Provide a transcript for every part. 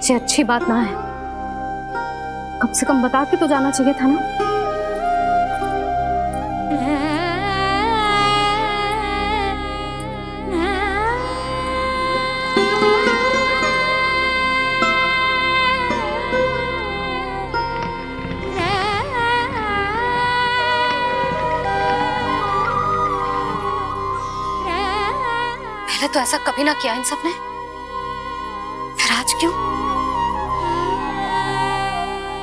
ये अच्छी बात ना है। कम से कम बता के तो जाना चाहिए था ना। पहले तो ऐसा कभी ना किया इन सब ने, फिर आज क्यों?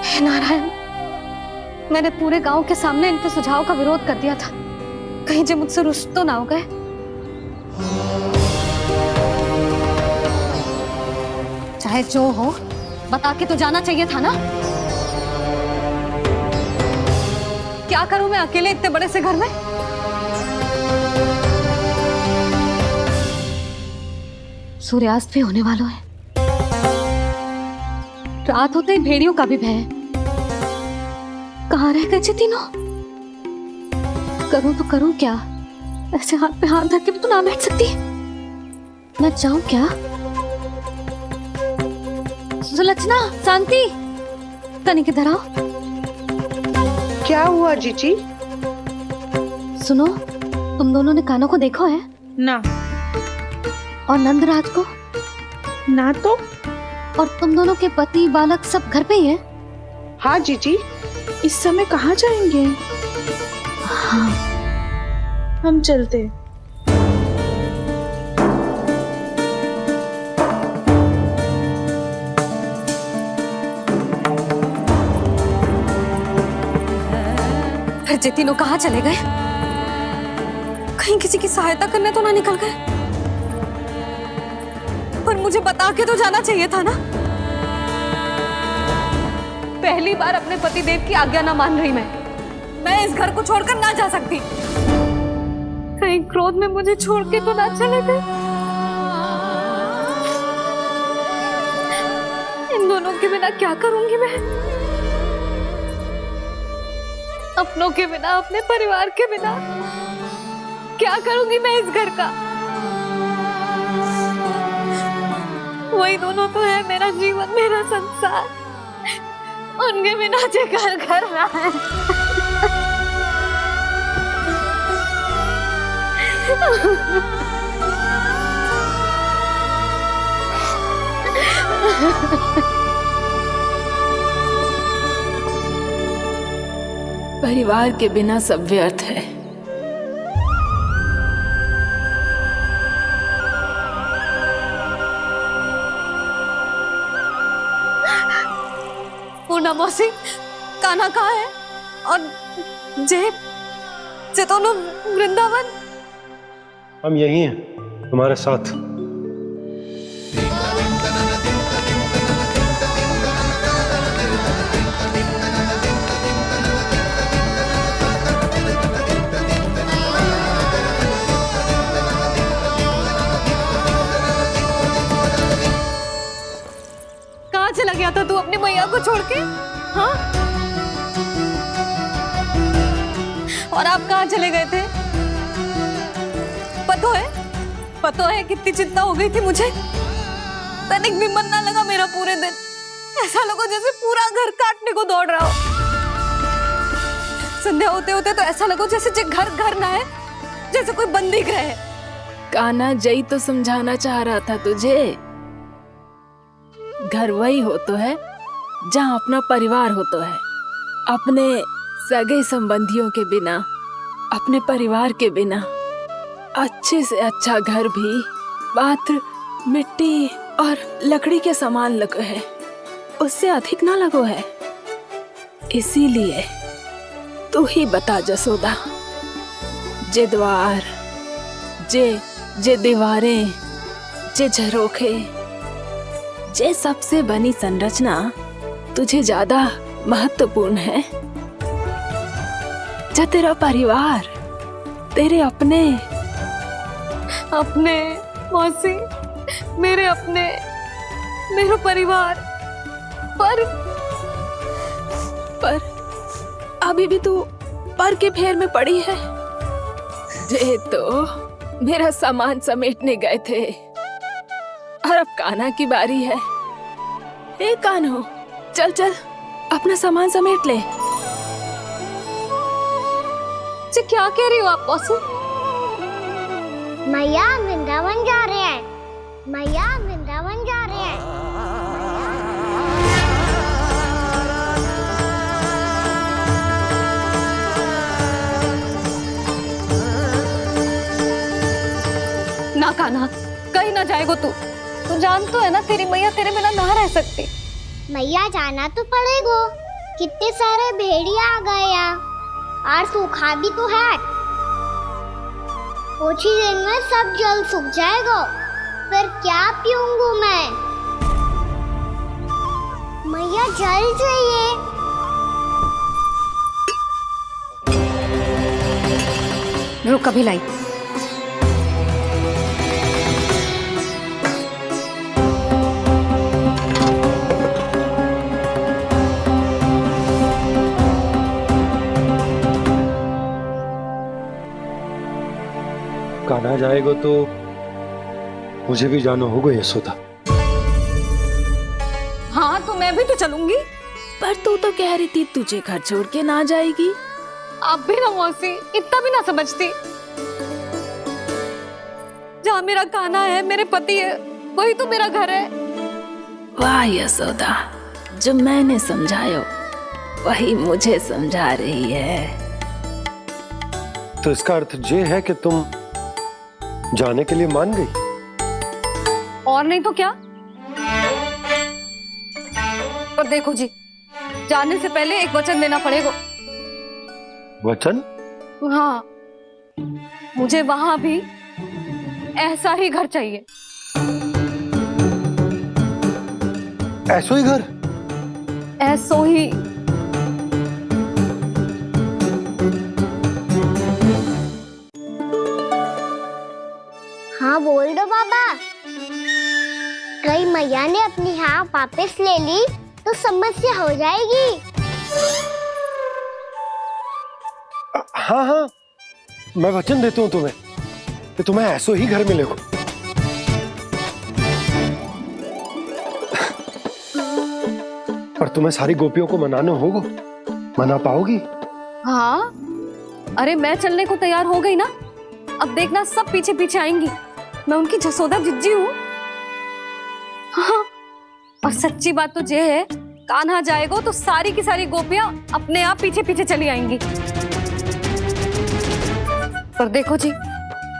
हे नारायण, मैंने पूरे गांव के सामने इनके सुझाव का विरोध कर दिया था। कहीं जे मुझसे रुष्ट तो ना हो गए। चाहे जो हो, बता के तो जाना चाहिए था ना। क्या करूं मैं अकेले इतने बड़े से घर में? सूर्यास्त भी होने वाला है। रात होते ही भेड़ियों का भी भय है। कहाँ रह गए जी तीनों? करूं तो करूं क्या? ऐसे हाथ पे हाथ धर के भी तो ना बैठ सकती। मैं जाऊं क्या? सुलक्षणा, शांति, तनिक इधर आओ। क्या हुआ जीजी? सुनो, तुम दोनों ने कान्हा को देखा है? ना। और नंदराज को? ना तो। और तुम दोनों के पति बालक सब घर पे ही है? हाँ जीजी, इस समय कहाँ जाएंगे? हाँ। हम चलते। फिर जे तीनों कहाँ चले गए? कहीं किसी की सहायता करने तो ना निकल गए? पर मुझे बता के तो जाना चाहिए था ना। पहली बार अपने पति देव की आज्ञा ना मान रही मैं इस घर को छोड़कर ना जा सकती। कहीं क्रोध में मुझे छोड़ के तो ना चले गए। इन दोनों के बिना क्या करूंगी मैं? अपनों के बिना, अपने परिवार के बिना क्या करूंगी मैं इस घर का? वही दोनों तो है मेरा जीवन, मेरा संसार। उनके बिना जे घर घर रहा है। परिवार के बिना सब व्यर्थ है। पूर्णा मौसी, कान्हा कहाँ है? और जे दोनों वृंदावन? हम यही हैं, तुम्हारे साथ। कहाँ चला गया था तू अपनी मैया को छोड़ के? हाँ? और आप कहाँ चले गए थे? पता है कितनी चिंता हो गई थी मुझे। तनिक भी मन ना लगा मेरा पूरे दिन। ऐसा लगा जैसे पूरा घर काटने को दौड़ रहा हो। संध्या होते होते तो ऐसा लगा जैसे घर घर ना है, जैसे कोई बंदी गृह है। कान्हा जई तो समझाना चाह रहा था तुझे। घर वही हो तो है जहाँ अपना परिवार हो तो है। अपने सगे संबंधियों के बिना, अपने परिवार के बिना अच्छे से अच्छा घर भी मात्र मिट्टी और लकड़ी के समान लगो है, उससे अधिक ना लगो है। इसीलिए तू ही बता जसोदा, जे द्वार, जे दीवारें, जे झरोखे, जे सबसे बनी संरचना तुझे ज्यादा महत्वपूर्ण है? जा तेरा परिवार, तेरे अपने मौसी, मेरा परिवार। पर अभी भी तू पर के फेर में पड़ी है। जे तो मेरा सामान समेटने गए थे और अब कान्हा की बारी है। एक कान हो, चल चल अपना सामान समेट ले। जी क्या कह रही हो आप मौसी? मैया वृंदावन जा रहे हैं, मैया वृंदावन जा रहे हैं। ना कान्हा, कहीं ना जाएगो तू जान तो है ना तेरी मैया तेरे बिना ना रह सकती। मैया जाना तो पड़ेगा, कितने सारे भेड़िया आ गए यहाँ और सूखा भी तो है। कुछ ही दिन में सब जल सूख जाएगा, फिर क्या पीऊंगी मैं? मैया जल चाहिए। रुक अभी लाई। कान्हा जाएगा तो मुझे भी जाना होगा यशोदा। हाँ तो मैं भी तो चलूंगी। पर तू तो कह रही थी तुझे घर छोड़ के ना जाएगी। आप भी ना मौसी, इतना भी ना समझती। जहाँ मेरा कान्हा है, मेरे पति है, वही तो मेरा घर है। वाह यशोदा, जो मैंने समझायो वही मुझे समझा रही है। तो इसका अर्थ ये है कि तुम जाने के लिए मान गई? और नहीं तो क्या। पर देखो जी, जाने से पहले एक वचन देना पड़ेगा। वचन? हाँ, मुझे वहां भी ऐसा ही घर चाहिए। ऐसो ही घर? ऐसो ही। हाँ बोल दो बाबा। कहीं मैया ने अपनी हाँ वापस ले ली तो समस्या हो जाएगी। हाँ हाँ, मैं वचन देता हूँ तुम्हें कि तुम्हें ऐसो ही घर मिलेगा। पर तुम्हें सारी गोपियों को मनाना होगा। मना पाओगी? हाँ, अरे मैं चलने को तैयार हो गई ना। अब देखना सब पीछे पीछे आएंगी। मैं उनकी जसोदा जिज्जी हूँ। हाँ, और सच्ची बात तो ये है, कान्हा जाएगा तो सारी की सारी गोपियां अपने आप पीछे पीछे चली आएंगी। पर देखो जी,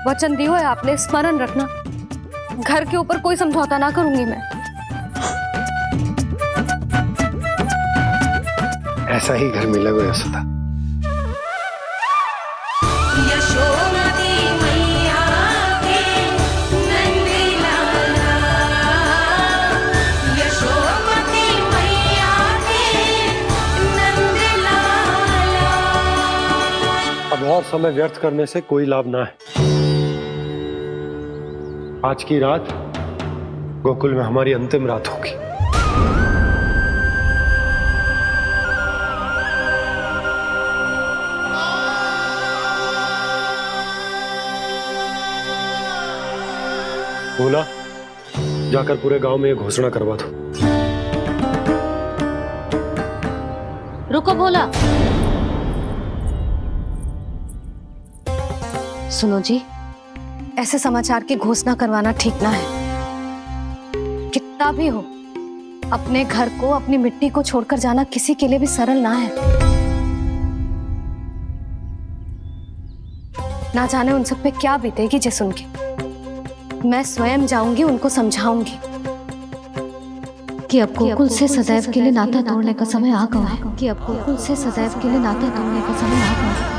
वचन दियो है आपने, स्मरण रखना। घर के ऊपर कोई समझौता ना करूंगी मैं। ऐसा ही घर मिलेगा यशोदा। अब और समय व्यर्थ करने से कोई लाभ ना है। आज की रात गोकुल में हमारी अंतिम रात होगी। बोला, जाकर पूरे गांव में ये घोषणा करवा दो। रुको भोला। सुनो जी, ऐसे समाचार की घोषणा करवाना ठीक ना है। कितना भी हो, अपने घर को, अपनी मिट्टी को छोड़कर जाना किसी के लिए भी सरल ना है। ना जाने उन सब पे क्या बीतेगी जे सुन के। मैं स्वयं जाऊंगी, उनको समझाऊंगी कि अब गोकुल से सदैव के लिए नाता तोड़ने का समय आ गया है। कि अब गोकुल से सदैव के लिए नाता तोड़ने का समय आ गया है।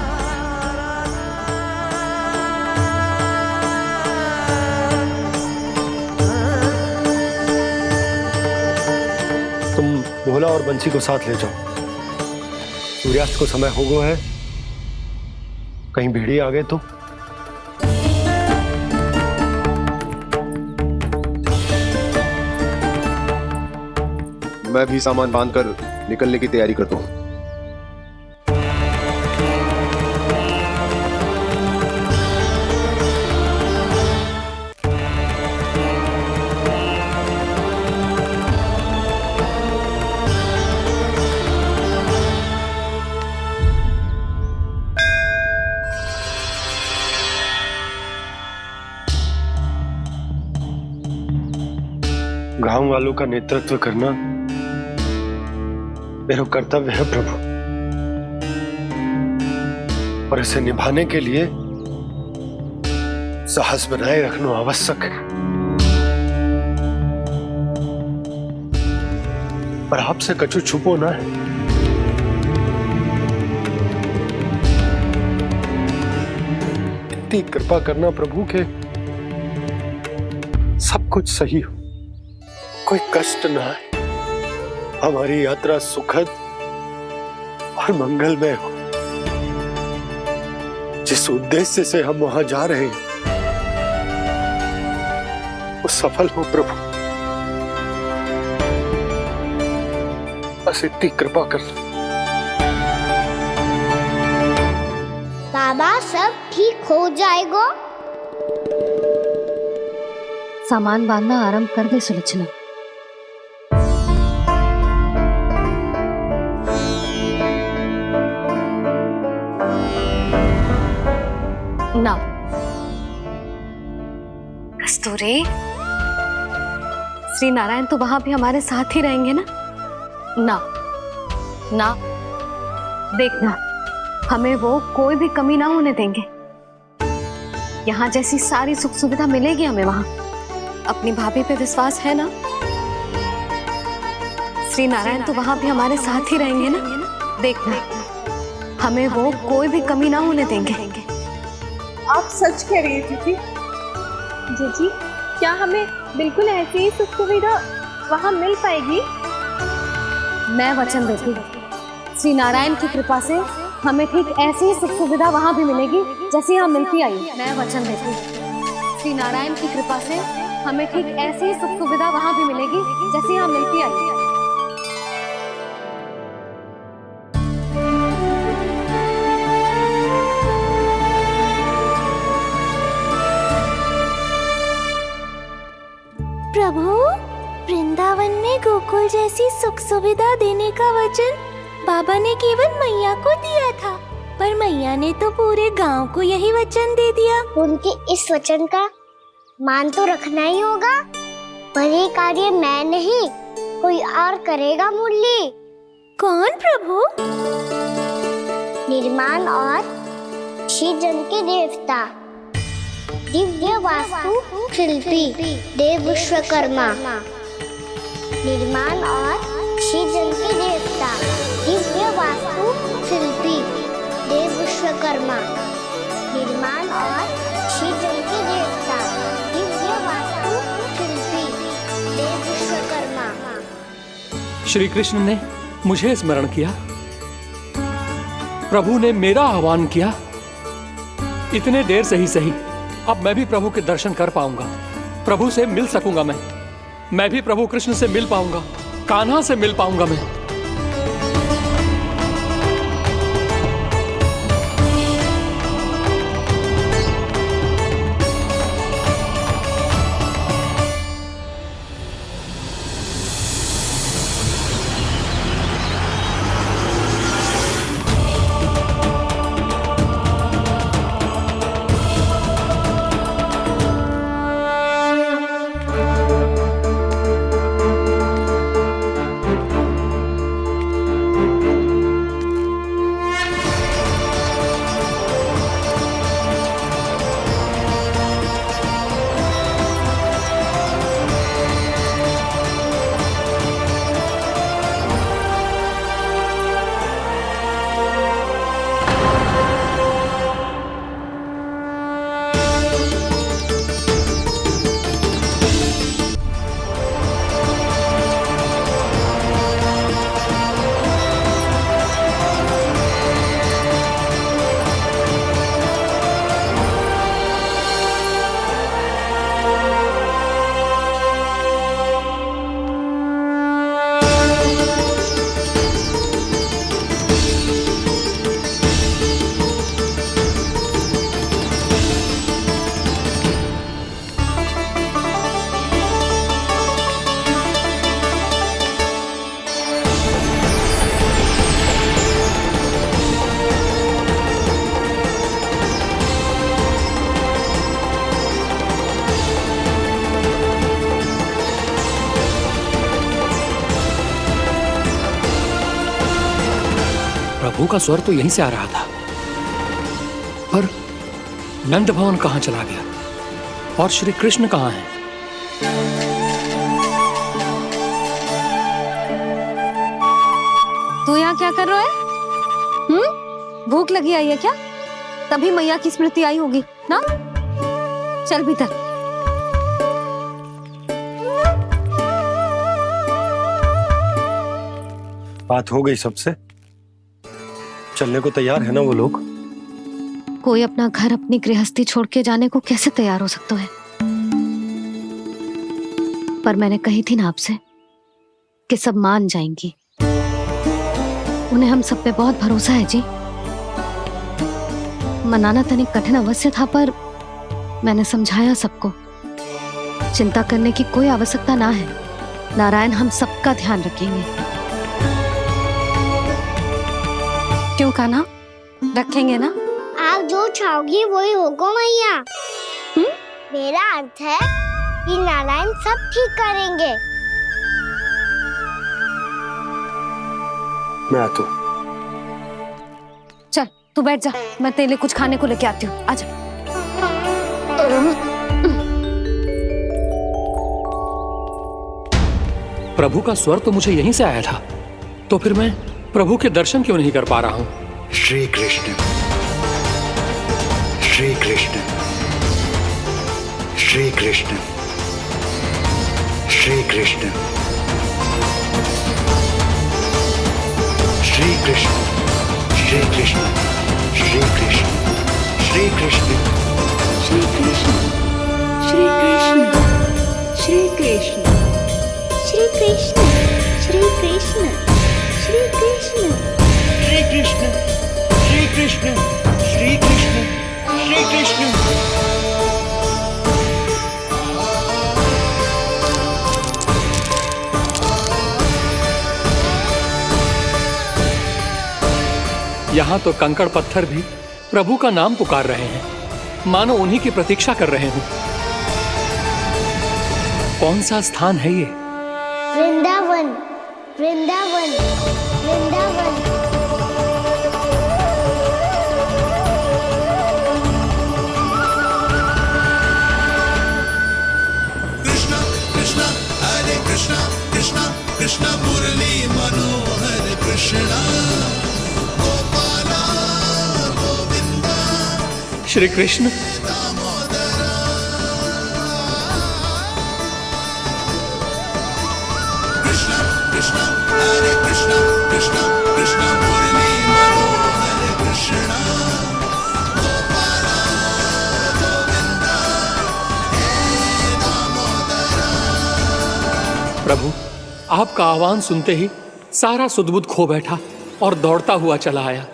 तुम भोला और बंसी को साथ ले जाओ। सूर्यास्त को समय हो गया है, कहीं भेड़िए आ गए तो। मैं भी सामान बांधकर निकलने की तैयारी करता हूँ। गांव वालों का नेतृत्व करना मेरा कर्तव्य है प्रभु, और इसे निभाने के लिए साहस बनाए रखना आवश्यक है। पर आपसे कछु छुपो ना है। इतनी कृपा करना प्रभु के सब कुछ सही हो, कोई कष्ट ना आए, हमारी यात्रा सुखद और मंगलमय हो। जिस उद्देश्य से हम वहां जा रहे हैं वो सफल हो प्रभु, बस इतनी कृपा कर। बाबा सब ठीक हो जाएगा। सामान बांधना आरंभ कर दे सुलोचना। ना कस्तूरी, श्री नारायण तो वहां भी हमारे साथ ही रहेंगे ना? ना ना, देखना हमें वो कोई भी कमी ना होने देंगे। यहाँ जैसी सारी सुख सुविधा मिलेगी हमें वहां। अपनी भाभी पे विश्वास है ना? श्री नारायण तो वहां भी हमारे साथ ही रहेंगे ना? देखना हमें वो कोई भी कमी ना होने देंगे। आप सच कह रही है दीदी। जीजी, क्या हमें बिल्कुल ऐसी ही सुख सुविधा वहाँ मिल पाएगी? मैं वचन देती हूँ, श्री नारायण की कृपा से हमें ठीक ऐसी ही सुख सुविधा वहाँ भी मिलेगी जैसी यहाँ मिलती आई। मैं वचन देती हूँ, श्री नारायण की कृपा से हमें ठीक ऐसी ही सुख सुविधा वहाँ भी मिलेगी जैसी यहाँ मिलती आई। प्रभु, वृंदावन में गोकुल जैसी सुख सुविधा देने का वचन बाबा ने केवल मैया को दिया था, पर मैया ने तो पूरे गांव को यही वचन दे दिया। उनके इस वचन का मान तो रखना ही होगा, पर ये कार्य मैं नहीं कोई और करेगा। मुरली कौन प्रभु? निर्माण और सृजन के देवता, दिव्य वास्तु शिल्पी देव विश्वकर्मा। निर्माण और सृजन के देवता, दिव्य वास्तु शिल्पी देव विश्वकर्मा। निर्माण और सृजन के देवता, दिव्य वास्तु शिल्पी देव विश्वकर्मा। श्री कृष्ण ने मुझे स्मरण किया, प्रभु ने मेरा आह्वान किया। इतने देर से ही सही, अब मैं भी प्रभु के दर्शन कर पाऊंगा, प्रभु से मिल सकूंगा। मैं भी प्रभु कृष्ण से मिल पाऊंगा, कान्हा से मिल पाऊंगा मैं। प्रभु का स्वर तो यहीं से आ रहा था, पर नंद भवन कहाँ चला गया और श्री कृष्ण कहाँ हैं? तू यहाँ क्या कर रहा है? भूख लगी आई है क्या? तभी मैया की स्मृति आई होगी ना? चल भीतर। बात हो गई सबसे? चलने को तैयार है ना वो लोग? कोई अपना घर अपनी गृहस्थी छोड़ के जाने को कैसे तैयार हो सकता है? पर मैंने कही थी ना आपसे कि सब मान जाएंगी। उन्हें हम सब पे बहुत भरोसा है जी। मनाना तनिक कठिन अवश्य था, पर मैंने समझाया सबको। चिंता करने की कोई आवश्यकता ना है। नारायण हम सबका ध्यान रखेंगे। क्यों कान्हा, रखेंगे ना? आप जो चाहोगी वही होगा मैया। मेरा अर्थ है कि नारायण सब ठीक करेंगे। मैं आता हूं। चल तू बैठ जा, मैं तेरे लिए कुछ खाने को लेके आती हूँ। आजा। प्रभु का स्वर तो मुझे यहीं से आया था, तो फिर मैं प्रभु के दर्शन क्यों नहीं कर पा रहा हूँ? श्री कृष्ण, श्री कृष्ण, श्री कृष्ण, श्री कृष्ण, श्री कृष्ण, श्री कृष्ण, श्री कृष्ण, श्री कृष्ण, श्री कृष्ण, श्री कृष्ण, श्री कृष्ण, श्री कृष्ण, श्री कृष्ण, श्री कृष्ण, श्री कृष्ण, श्री कृष्ण, श्री कृष्ण, श्री कृष्ण। यहाँ तो कंकड़ पत्थर भी प्रभु का नाम पुकार रहे हैं, मानो उन्हीं की प्रतीक्षा कर रहे हों। कौन सा स्थान है ये? वृंदावन, वृंदावन, वृंदावन। कृष्णा कृष्णा हरे कृष्णा, कृष्णा कृष्णा मुरली मनोहर कृष्णा, गोपाला गोविंदा श्री कृष्ण। दामोदरा। कृष्णा कृष्णा हरे कृष्णा, कृष्णा कृष्णा मुरली मनोहर कृष्णा, गोपाला गोविंदा हे दामोदरा। प्रभु, आपका आह्वान सुनते ही सारा सुध-बुध खो बैठा और दौड़ता हुआ चला आया।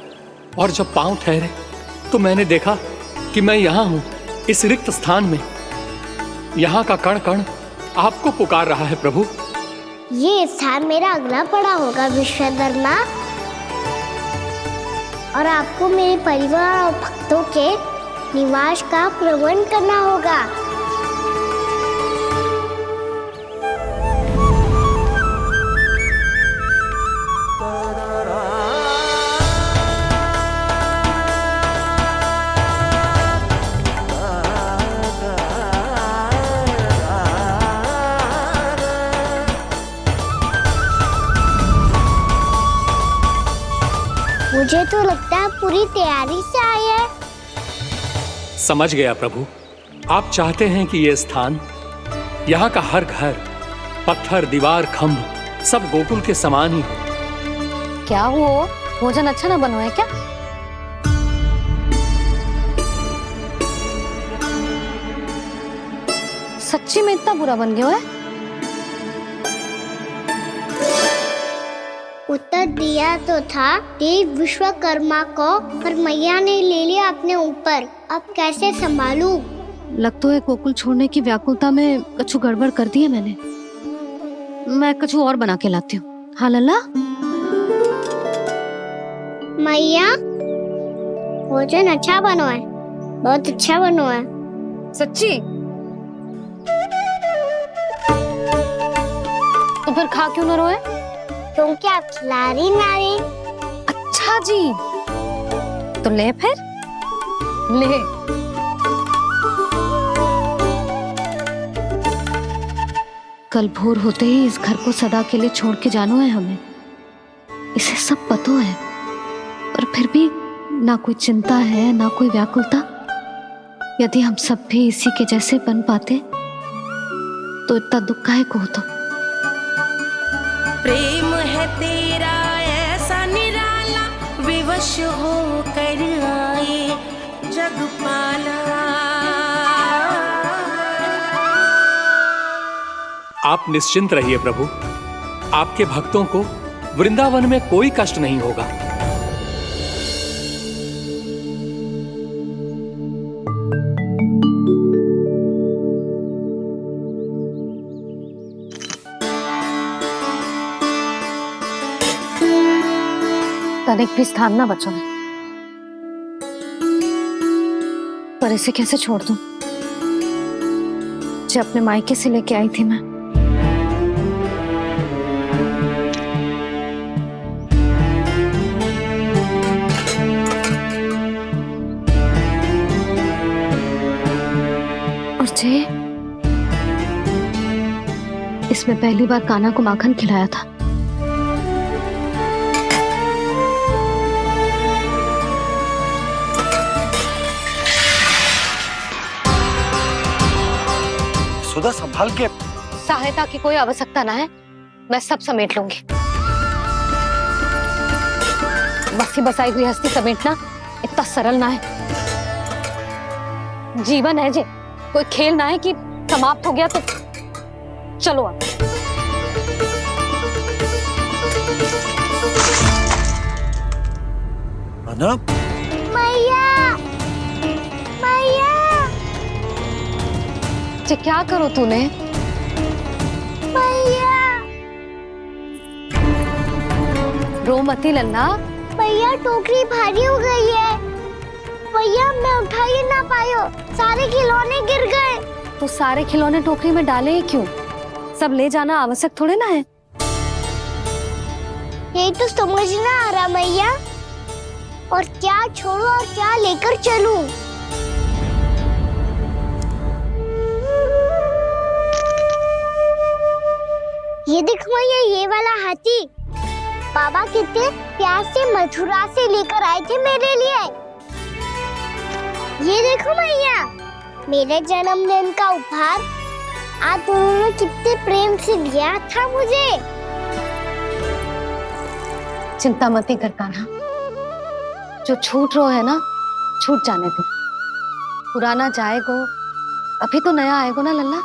और जब पांव ठहरे तो मैंने देखा कि मैं यहाँ हूँ, इस रिक्त स्थान में। यहाँ का कण कण आपको पुकार रहा है प्रभु। ये स्थान मेरा अगला पड़ा होगा विश्वकर्मा, और आपको मेरे परिवार और भक्तों के निवास का प्रबंध करना होगा। मुझे तो लगता है पूरी तैयारी से आए हैं। समझ गया प्रभु, आप चाहते हैं कि ये स्थान, यहाँ का हर घर, पत्थर, दीवार, खम्भ सब गोकुल के समान ही हो। क्या हुआ? भोजन अच्छा ना बना है क्या? सच्ची में इतना बुरा बन गया है? उत्तर दिया तो था देव विश्वकर्मा को, पर मैया ने ले लिया अपने ऊपर। अब कैसे संभालूं? लगता है गोकुल छोड़ने की व्याकुलता में कछु गड़बड़ कर दी है मैंने। मैं कछु और बना के लाती हूँ। हाँ लल्ला? मैया, भोजन अच्छा बनो है, बहुत अच्छा बनो है। सच्ची? तो फिर खा क्यों न रोए? क्योंकि आप खिला रही ना रही। अच्छा जी, तो ले फिर ले। कल भोर होते ही इस घर को सदा के लिए छोड़ के जाना है हमें, इसे सब पता है, पर फिर भी ना कोई चिंता है ना कोई व्याकुलता। यदि हम सब भी इसी के जैसे बन पाते तो इतना दुख काहे को होता। प्रेम है तेरा ऐसा निराला, विवश हो कर आए जग पाला। आप निश्चिंत रहिए प्रभु, आपके भक्तों को वृंदावन में कोई कष्ट नहीं होगा। तनिक भी स्थान ना बचो है, पर इसे कैसे छोड़ दूं जो अपने मायके से लेके आई थी मैं। और जे इसमें पहली बार कान्हा को माखन खिलाया था। सुधा संभाल के। सहायता की कोई आवश्यकता ना है, मैं सब समेट लूंगी। बसी बसाई हुई हस्ती समेटना इतना सरल ना है। जीवन है जे, कोई खेल ना है कि समाप्त हो गया तो चलो अब। अना मैया, मैया, जे क्या करो तूने? मैया, रो मती लल्ला। भैया टोकरी भारी हो गई है। भैया मैं उठा ही ना पायो, सारे खिलौने गिर गए। तो सारे खिलौने टोकरी में डाले ही क्यों? सब ले जाना आवश्यक थोड़े ना है। यही तो समझ ना आ रहा मैया, और क्या छोड़ू और क्या लेकर चलूं? ये देख मैया, ये वाला हाथी बाबा कितने प्यार से मथुरा से लेकर आए थे मेरे लिए। ये देखो मैया, मेरे जन्मदिन का उपहार आप दोनों ने कितने प्रेम से दिया था मुझे। चिंता मत कर कान्हा, जो छूट रो है ना छूट जाने दे। पुराना जाएगो, अभी तो नया आएगो ना लल्ला।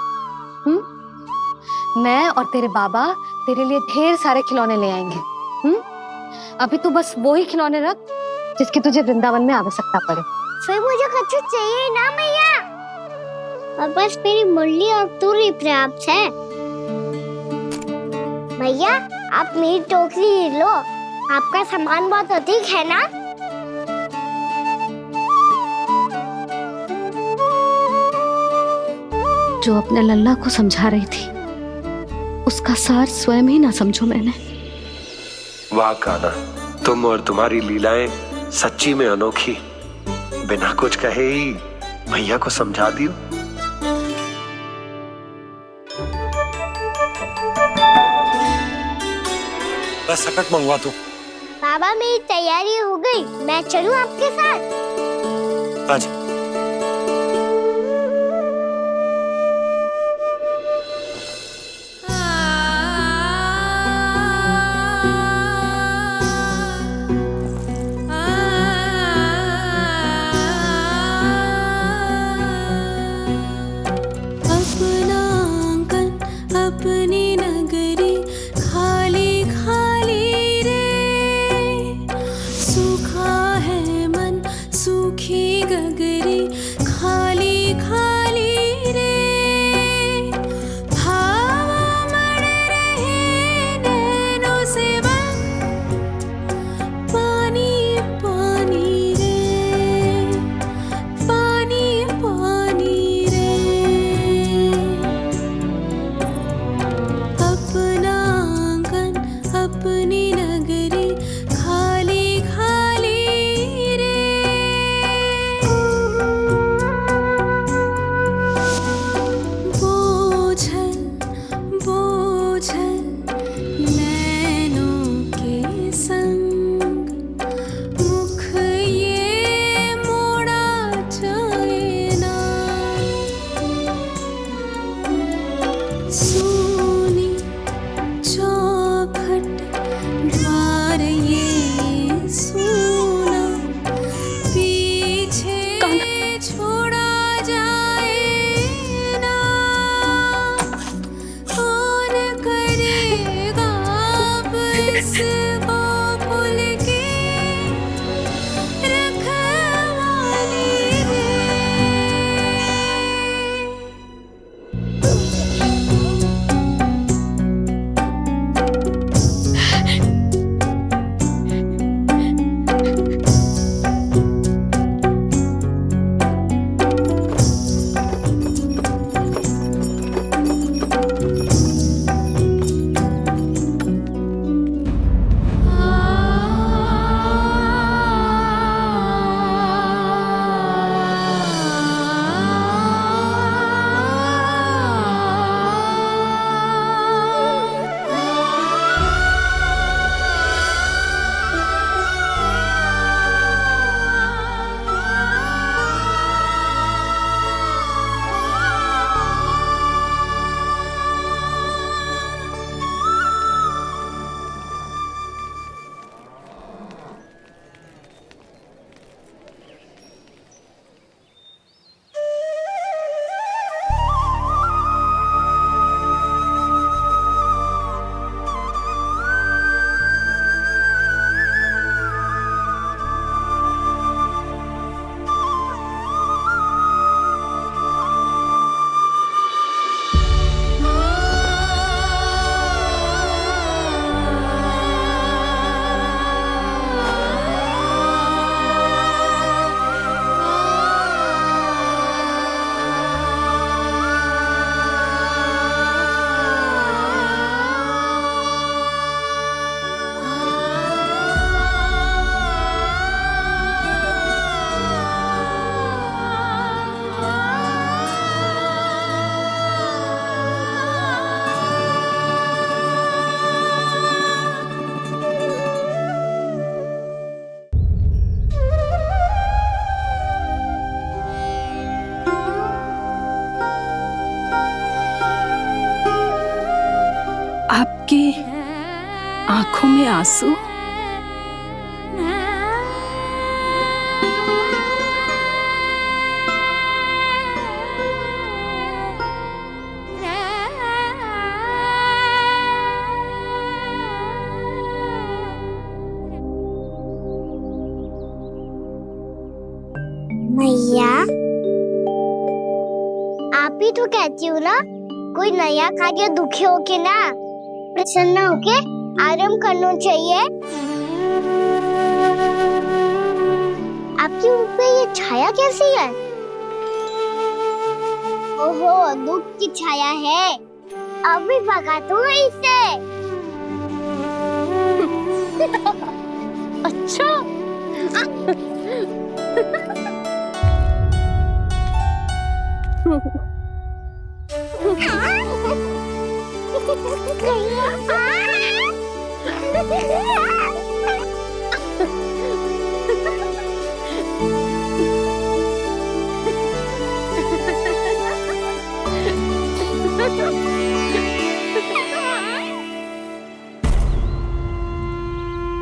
मैं और तेरे बाबा तेरे लिए ढेर सारे खिलौने ले आएंगे। अभी तू बस वो ही खिलौने रख जिसकी तुझे वृंदावन में आवश्यकता पड़े। फिर मुझे कुछ चाहिए ना मैया, और बस मेरी मुरली और तूरी पर्याप्त है। भैया आप मेरी टोकरी लो, आपका सामान बहुत अधिक है ना। जो अपने लल्ला को समझा रही थी उसका सार स्वयं ही ना समझो मैंने। वाह कान्हा, तुम और तुम्हारी लीलाएं सच्ची में अनोखी। बिना कुछ कहे ही भैया को समझा दियो। बस सकट मंगवा दो। बाबा मेरी तैयारी हो गई, मैं चलूं आपके साथ? आजा। अपना आंगन अपनी नगरी खाली खाली रे, सूखा है मन सूखी गगरी। आंखों में आंसू। मैया, आप ही तो कहती हो ना, कोई नया कार्य दुखी होके ना प्रसन्न होके आराम करना चाहिए। आपकी मुंह पे ये छाया कैसी है? ओहो, दुख की छाया है। अभी भगा दो इसे। अच्छा।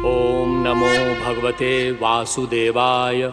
ओम नमो भगवते वासुदेवाय।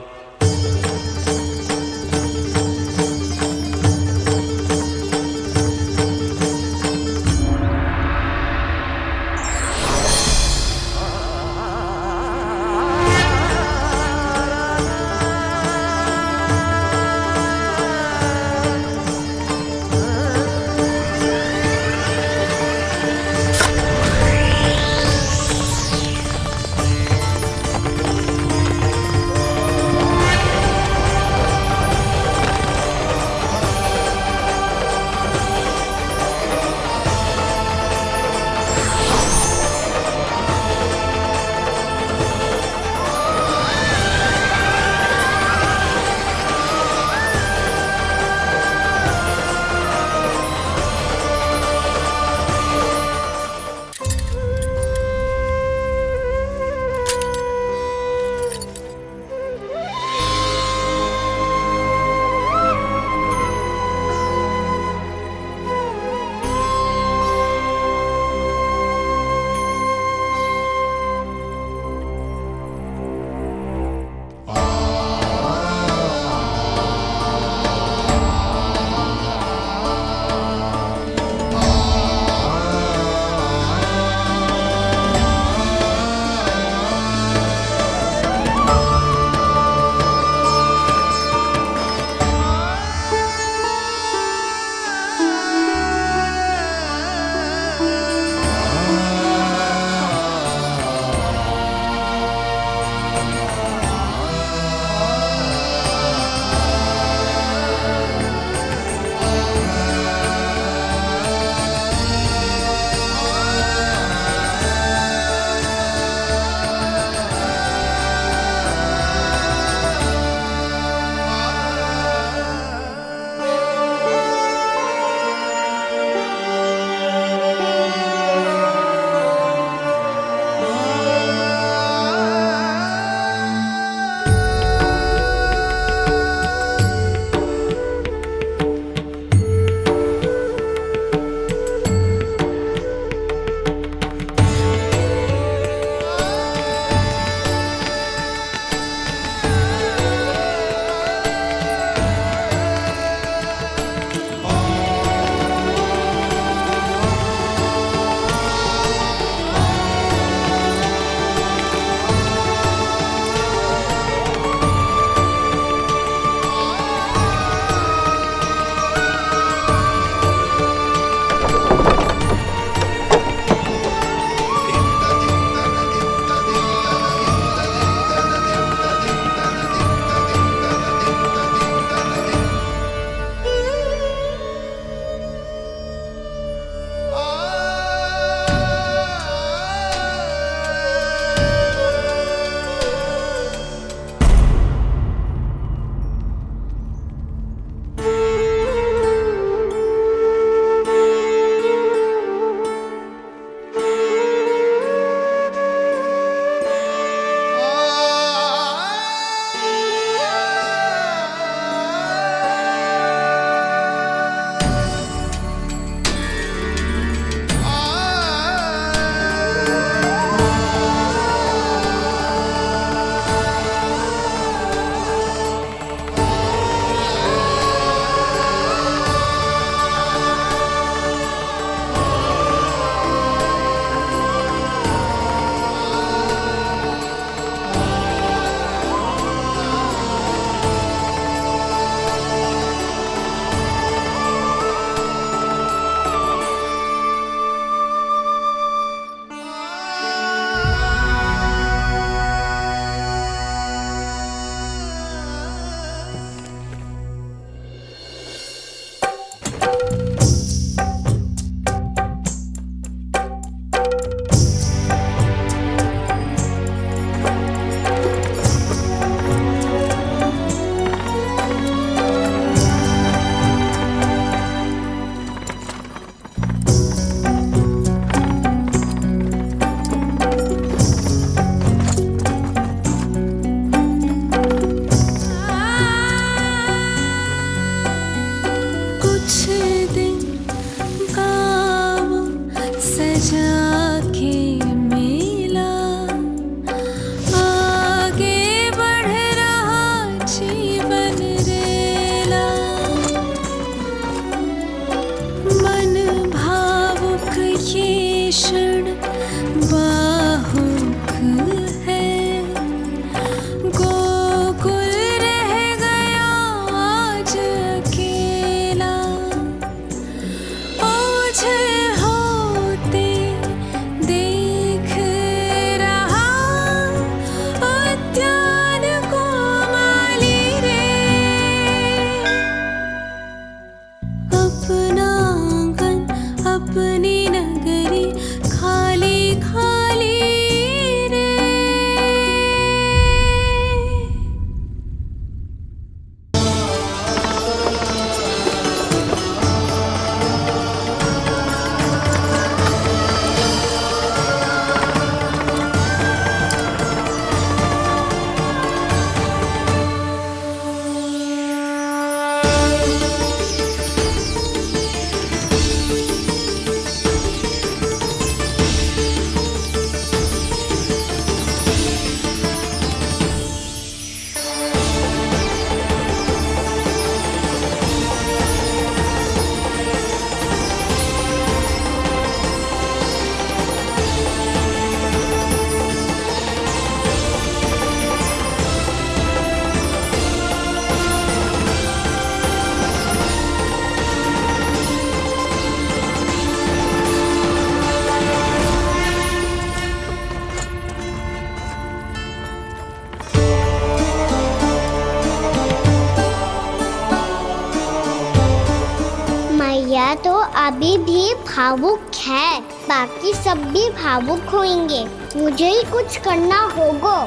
मैया तो अभी भी भावुक है, बाकी सब भी भावुक होंगे। मुझे ही कुछ करना होगा।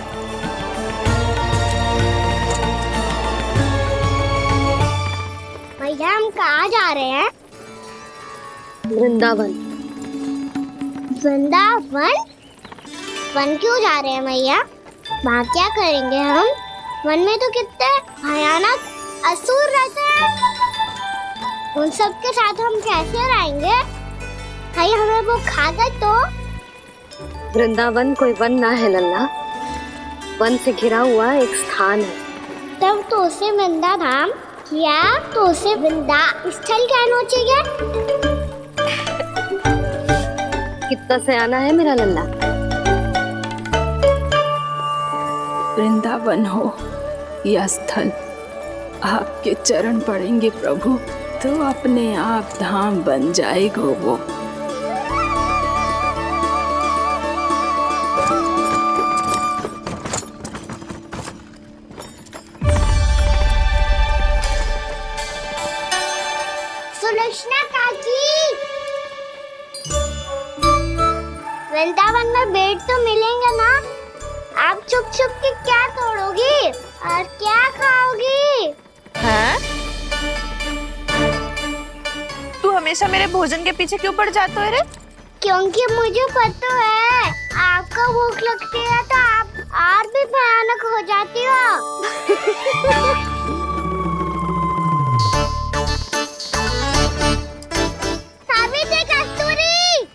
भैया हम कहाँ जा रहे हैं? वृंदावन। वृंदावन? वन क्यों जा रहे हैं भैया? वहाँ क्या करेंगे हम? वन में तो कितने भयानक असुर रहते हैं। उन सब के साथ हम कैसे रहेंगे? कहीं हमें वो खा गए तो? वृंदावन कोई वन ना है लल्ला, वन से घिरा हुआ एक स्थान है। तब तो उसे वृंदा धाम या तो उसे वृंदा स्थल कहना चाहिए। कितना सयाना है मेरा लल्ला। वृंदावन हो या स्थल, आपके चरण पड़ेंगे प्रभु तो अपने आप धाम बन जाएगा वो। सुलक्षणा काकी, वृंदावन में बेट तो मिलेंगे ना? आप छुप छुप के क्या तोड़ोगी और क्या खाओगी? हाँ? तू हमेशा मेरे भोजन के पीछे क्यों पड़ जाता है रे? क्योंकि मुझे पता है आपको भूख लगती है तो आप और भी भयानक हो जाती हो। सावित्री, कस्तूरी,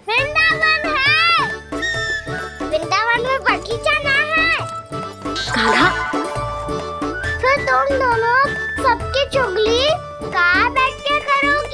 वृंदावन है। वृंदावन में बगीचा ना है। कान्हा, फिर तुम दोनों सबकी चुगली कहाँ बैठ के करोगी?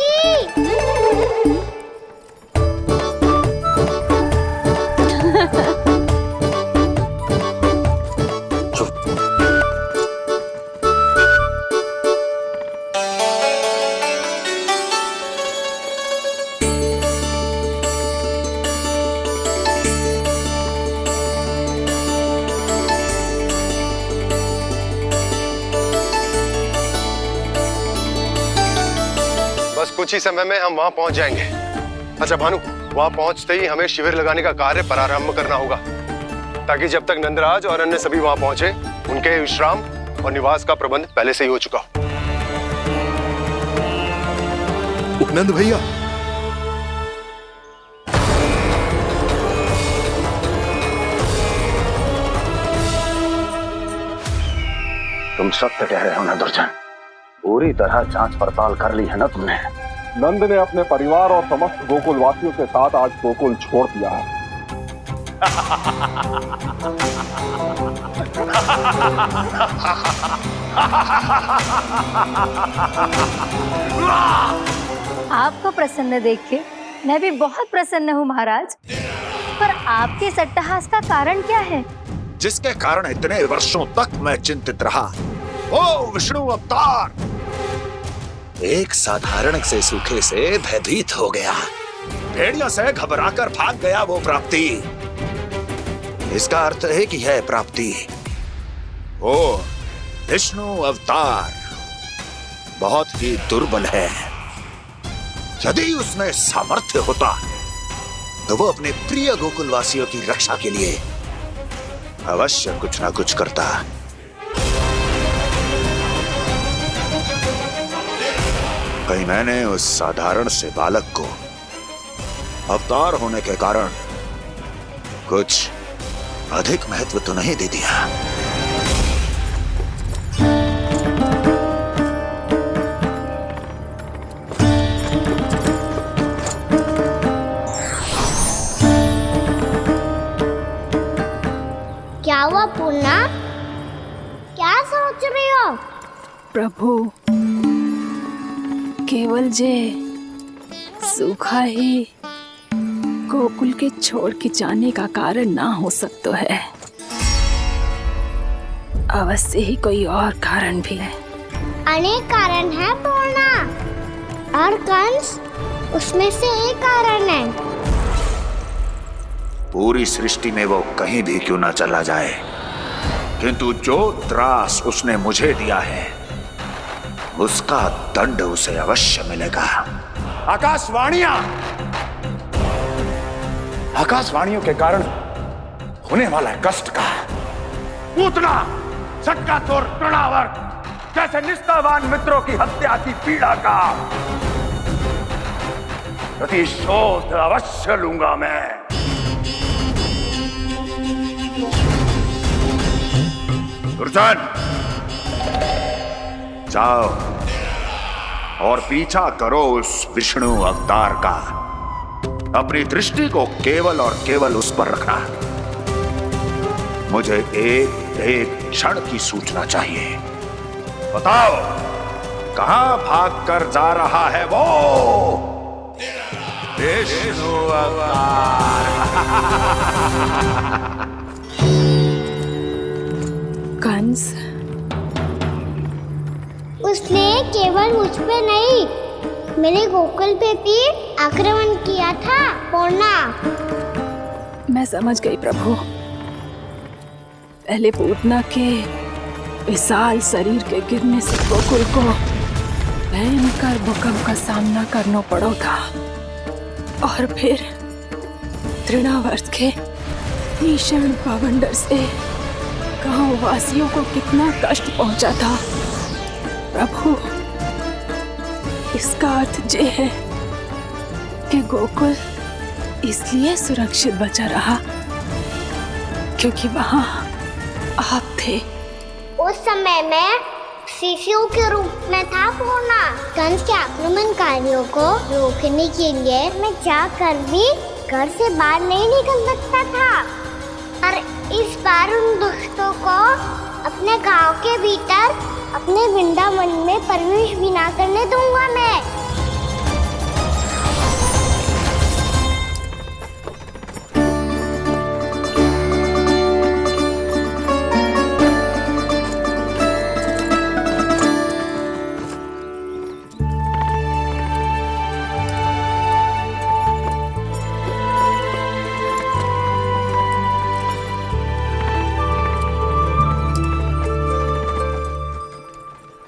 बस कुछ ही समय में हम वहां पहुंच जाएंगे। अच्छा भानु, वहां पहुंचते ही हमें शिविर लगाने का कार्य प्रारंभ करना होगा, ताकि जब तक नंदराज और अन्य सभी वहां पहुंचे उनके विश्राम और निवास का प्रबंध पहले से ही हो चुका हो। उपनंद भैया, तुम सत्य कह रहे हो ना दुर्जन? पूरी तरह जांच पड़ताल कर ली है ना तुमने? नंद ने अपने परिवार और समस्त गोकुल वासियों के साथ आज गोकुल छोड़ दिया है। आपको प्रसन्न देख के मैं भी बहुत प्रसन्न हूँ महाराज। पर आपके इस अट्टहास का कारण क्या है? जिसके कारण इतने वर्षों तक मैं चिंतित रहा, ओ विष्णु अवतार, एक साधारण से सूखे से भयभीत हो गया, भेड़ियों से घबराकर भाग गया वो प्राप्ति। इसका अर्थ है कि यह प्राप्ति वो विष्णु अवतार बहुत ही दुर्बल है। यदि उसमें सामर्थ्य होता तो वो अपने प्रिय गोकुलवासियों की रक्षा के लिए अवश्य कुछ ना कुछ करता। कहीं मैंने उस साधारण से बालक को अवतार होने के कारण कुछ अधिक महत्व तो नहीं दे दिया। क्या हुआ पूर्णा? क्या सोच रही हो? प्रभु, केवल जे सूखा ही गोकुल के छोड़ के जाने का कारण ना हो सकता है, अवश्य ही कोई और कारण भी है। अनेक कारण है पूर्णा, और कंस उसमें से एक कारण है। पूरी सृष्टि में वो कहीं भी क्यों ना चला जाए, किंतु जो त्रास उसने मुझे दिया है उसका दंड उसे अवश्य मिलेगा। आकाशवाणियों के कारण होने वाला कष्ट का पूतना सटका तोड़ तृणावर जैसे निष्ठावान मित्रों की हत्या की पीड़ा का प्रतिशोध अवश्य लूंगा मैं। दुर्जन, जाओ और पीछा करो उस विष्णु अवतार का। अपनी दृष्टि को केवल और केवल उस पर रखना। मुझे एक क्षण की सूचना चाहिए। बताओ, कहां भागकर जा रहा है वो विष्णु अवतार? कंस, उसने केवल मुझ पे नहीं, मेरे गोकुल पे भी आक्रमण किया था पूर्णा। मैं समझ गई प्रभु। पहले पूतना के विशाल शरीर के गिरने से गोकुल को भयंकर भूकंप का सामना करना पड़ा था, और फिर तृणावर्त के भीषण पावंडर से गांव वासियों को कितना कष्ट पहुंचा था। प्रभु, इसका अर्थ ये है कि गोकुल इसलिए सुरक्षित बचा रहा क्योंकि वहां आप थे। उस समय मैं शिशु के रूप में था पूर्णा। कंस के आक्रमणकारियों को रोकने के लिए मैं जाकर भी घर से बाहर नहीं निकल सकता था, और इस बार उन दुष्टों को अपने गांव के भीतर अपने वृंदावन में प्रवेश भी ना करने दूंगा मैं।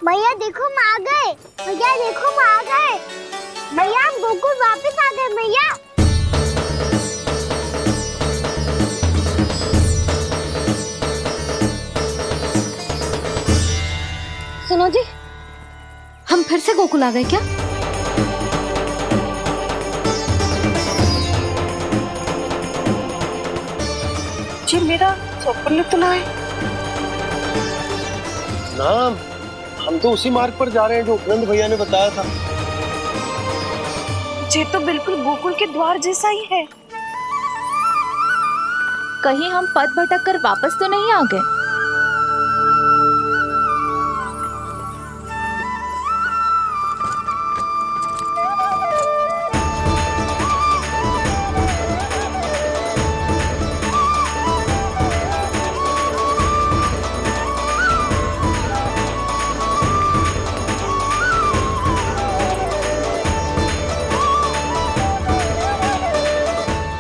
भैया देखो हम आ गए, भैया देखो हम आ गए, भैया हम गोकुल वापस आ गए भैया। सुनो जी, हम फिर से गोकुल आ गए क्या? जी मेरा स्वप्न तो ना है। ना, हम तो उसी मार्ग पर जा रहे हैं जो उपनंद भैया ने बताया था। ये तो बिल्कुल गोकुल के द्वार जैसा ही है। कहीं हम पथ भटक कर वापस तो नहीं आ गए?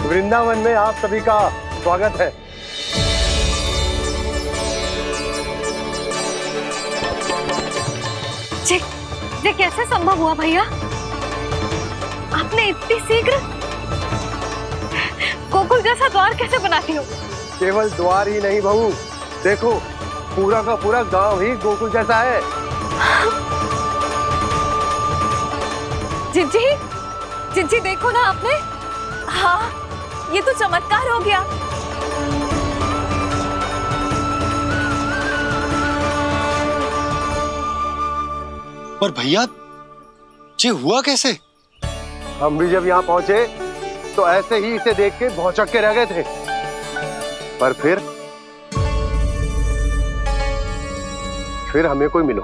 वृंदावन में आप सभी का स्वागत है। ये कैसे संभव हुआ भैया? आपने इतनी शीघ्र गोकुल जैसा द्वार कैसे बनाती हो? केवल द्वार ही नहीं बहू, देखो पूरा का पूरा गांव ही गोकुल जैसा है। जिज्जी, जिज्जी देखो ना आपने। हाँ, ये तो चमत्कार हो गया। पर भैया, ये हुआ कैसे? हम भी जब यहाँ पहुंचे तो ऐसे ही इसे देख के भौचक के रह गए थे, पर फिर हमें कोई मिलो।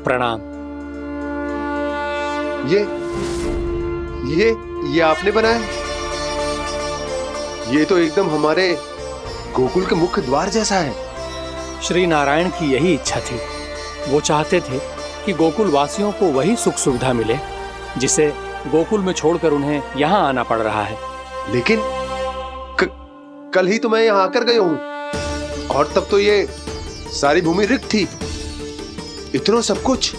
प्रणाम। ये आपने बनाया? ये तो एकदम हमारे गोकुल के मुख्य द्वार जैसा है। श्री नारायण की यही इच्छा थी। वो चाहते थे कि गोकुल वासियों को वही सुख सुविधा मिले जिसे गोकुल में छोड़कर उन्हें यहाँ आना पड़ रहा है। लेकिन कल ही तो मैं यहाँ आकर गया हूँ और तब तो ये सारी भूमि रिक्त थी। इतना सब कुछ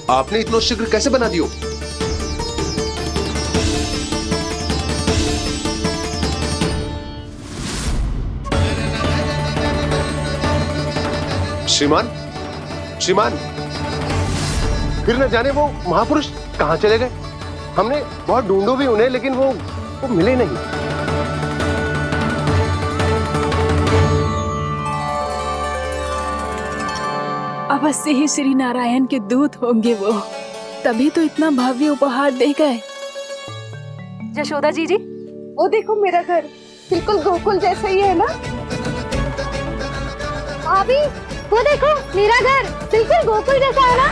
आपने इतना शीघ्र कैसे बना दियो? श्रीमान, श्रीमान, फिर न जाने वो महापुरुष कहाँ चले गए। हमने बहुत ढूंढो भी उन्हें, लेकिन वो मिले नहीं। अवश्य ही श्री नारायण के दूत होंगे वो, तभी तो इतना भव्य उपहार दे गए। यशोदा जी, वो देखो मेरा घर बिल्कुल गोकुल जैसा ही है ना। भाभी वो देखो मेरा घर बिल्कुल गोकुल जैसा है ना।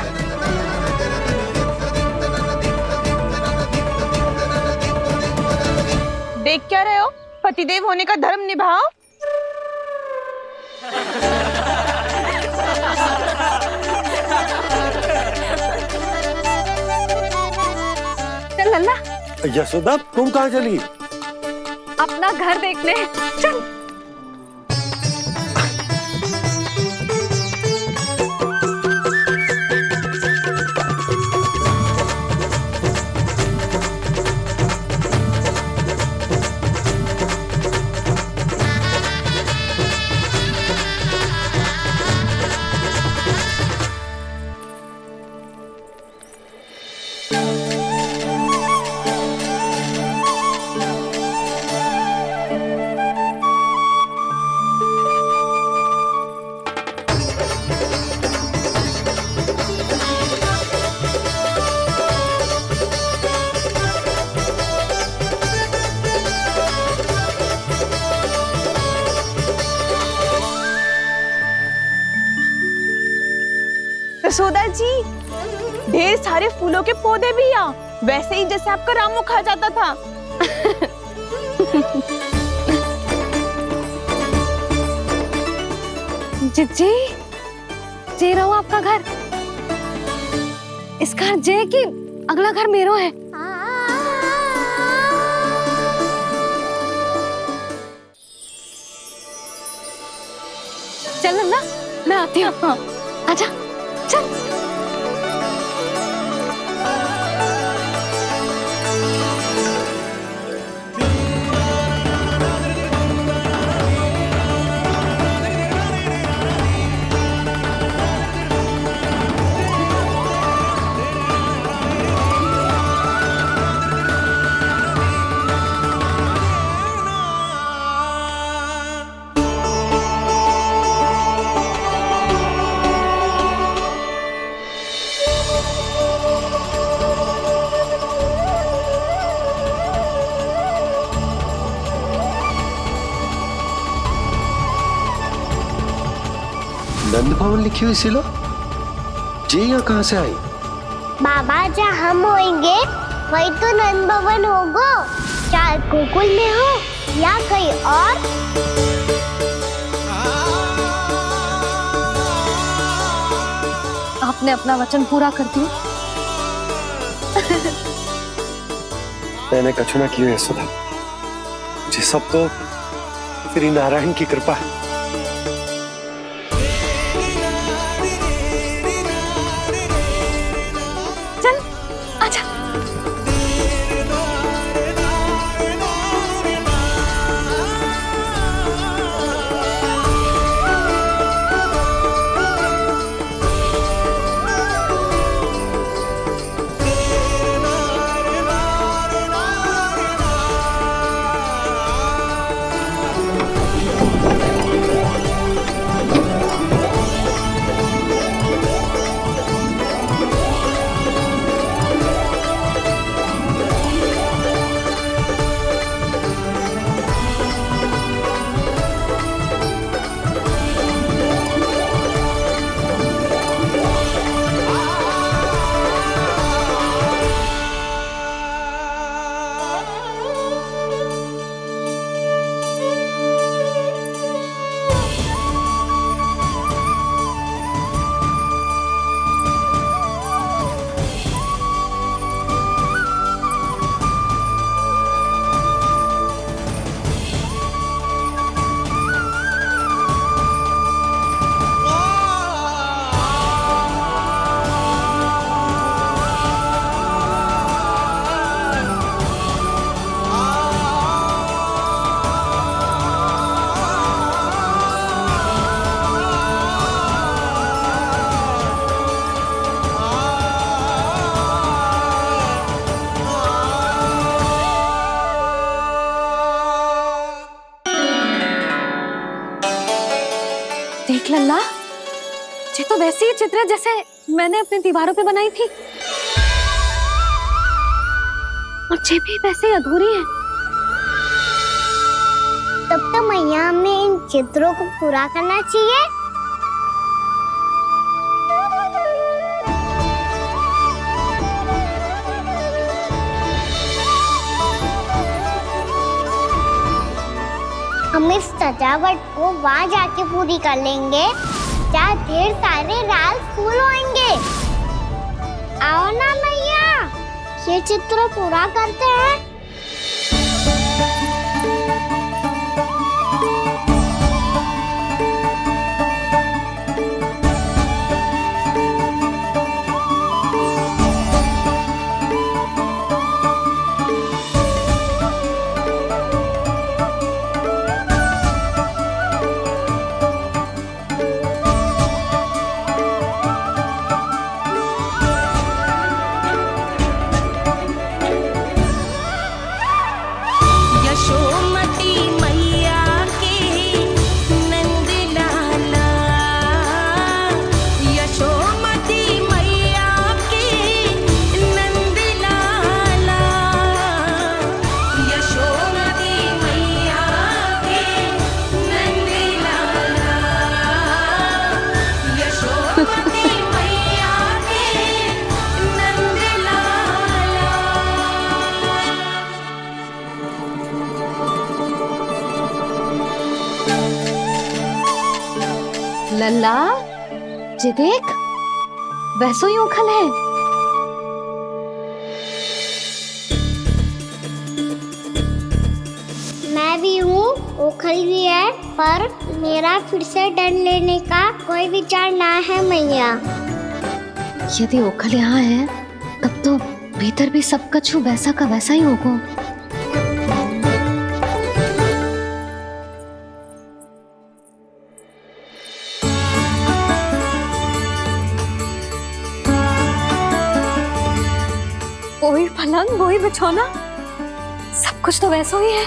देख क्या रहे हो? पतिदेव होने का धर्म निभाओ। चल लल्ला, यशोदा तुम कहाँ चली? अपना घर देखने चल। यशोदा जी, ढेर सारे फूलों के पौधे भी यहाँ, वैसे ही जैसे आपका रामू खा जाता था। जिज्जी, जे रहो आपका घर। इसका जे कि अगला घर मेरो है। चल ना, मैं आती हूँ। हाँ, आजा, चल। नंद भवन लिखी हुई सिलो, जी यहाँ कहाँ से आई? बाबा जहाँ हम होंगे वही तो नंद भवन होगा, चाहे गोकुल में हो या कहीं और। आपने अपना वचन पूरा कर दिया। मैंने कछु ना किया यशोदा, ये सब तो श्री नारायण की कृपा है। देख लल्ला, ये तो वैसी ही चित्र है जैसे मैंने अपनी दीवारों पे बनाई थी, और ये भी वैसे ही अधूरी है। तब तो मैया हमें इन चित्रों को पूरा करना चाहिए। हम इस सजावट को वहाँ जाके पूरी कर लेंगे जहाँ ढेर सारे लाल फूल होंगे। आओ ना मैया, ये चित्र पूरा करते हैं। लल्ला, ये देख, वैसो ही उखल है। मैं भी हूँ, उखल भी है, पर मेरा फिर से डर लेने का कोई विचार ना है मैया। यदि उखल यहाँ है, तब तो भीतर भी सब कुछ वैसा का वैसा ही होगा। वही पलंग, वही बिछौना, सब कुछ तो वैसा ही है।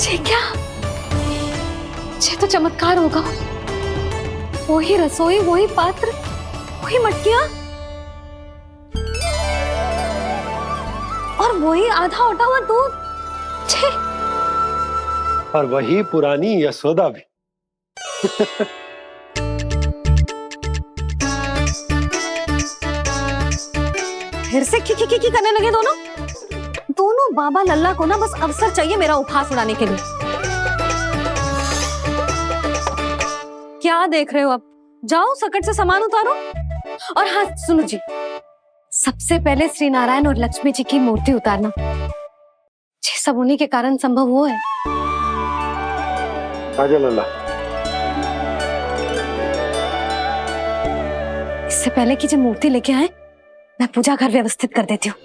ये क्या? ये तो चमत्कार होगा। वही रसोई, वही पात्र, वही मटकियां, और वही आधा उटा हुआ दूध। छे! और वही पुरानी यशोदा भी। फिर से की करने लगे दोनों बाबा लल्ला को ना बस अवसर चाहिए मेरा उपहास उड़ाने के लिए। क्या देख रहे हो? अब जाओ, सकट से सामान उतारो। और हाँ सुनो जी, सबसे पहले श्री नारायण और लक्ष्मी जी की मूर्ति उतारना। ये सब उन्हीं के कारण संभव हुआ है। आजा लल्ला। इससे पहले कि जो मूर्ति लेके आए, मैं पूजा घर व्यवस्थित कर देती हूँ।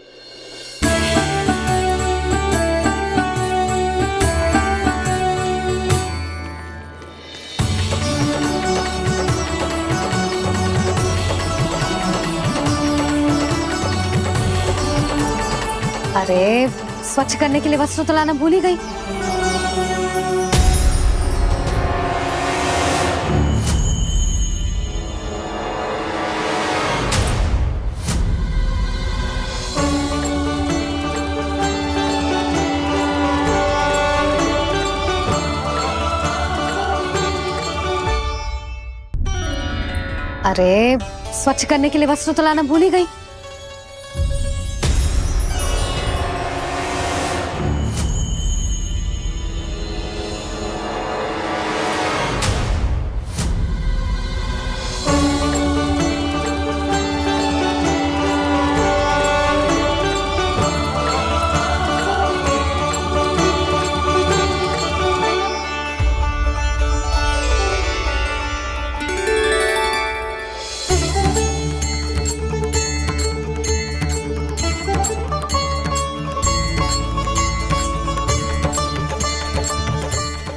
अरे स्वच्छ करने के लिए वस्त्र तो लाना भूल ही गई। अरे स्वच्छ करने के लिए वस्त्र तो लाना भूल ही गई।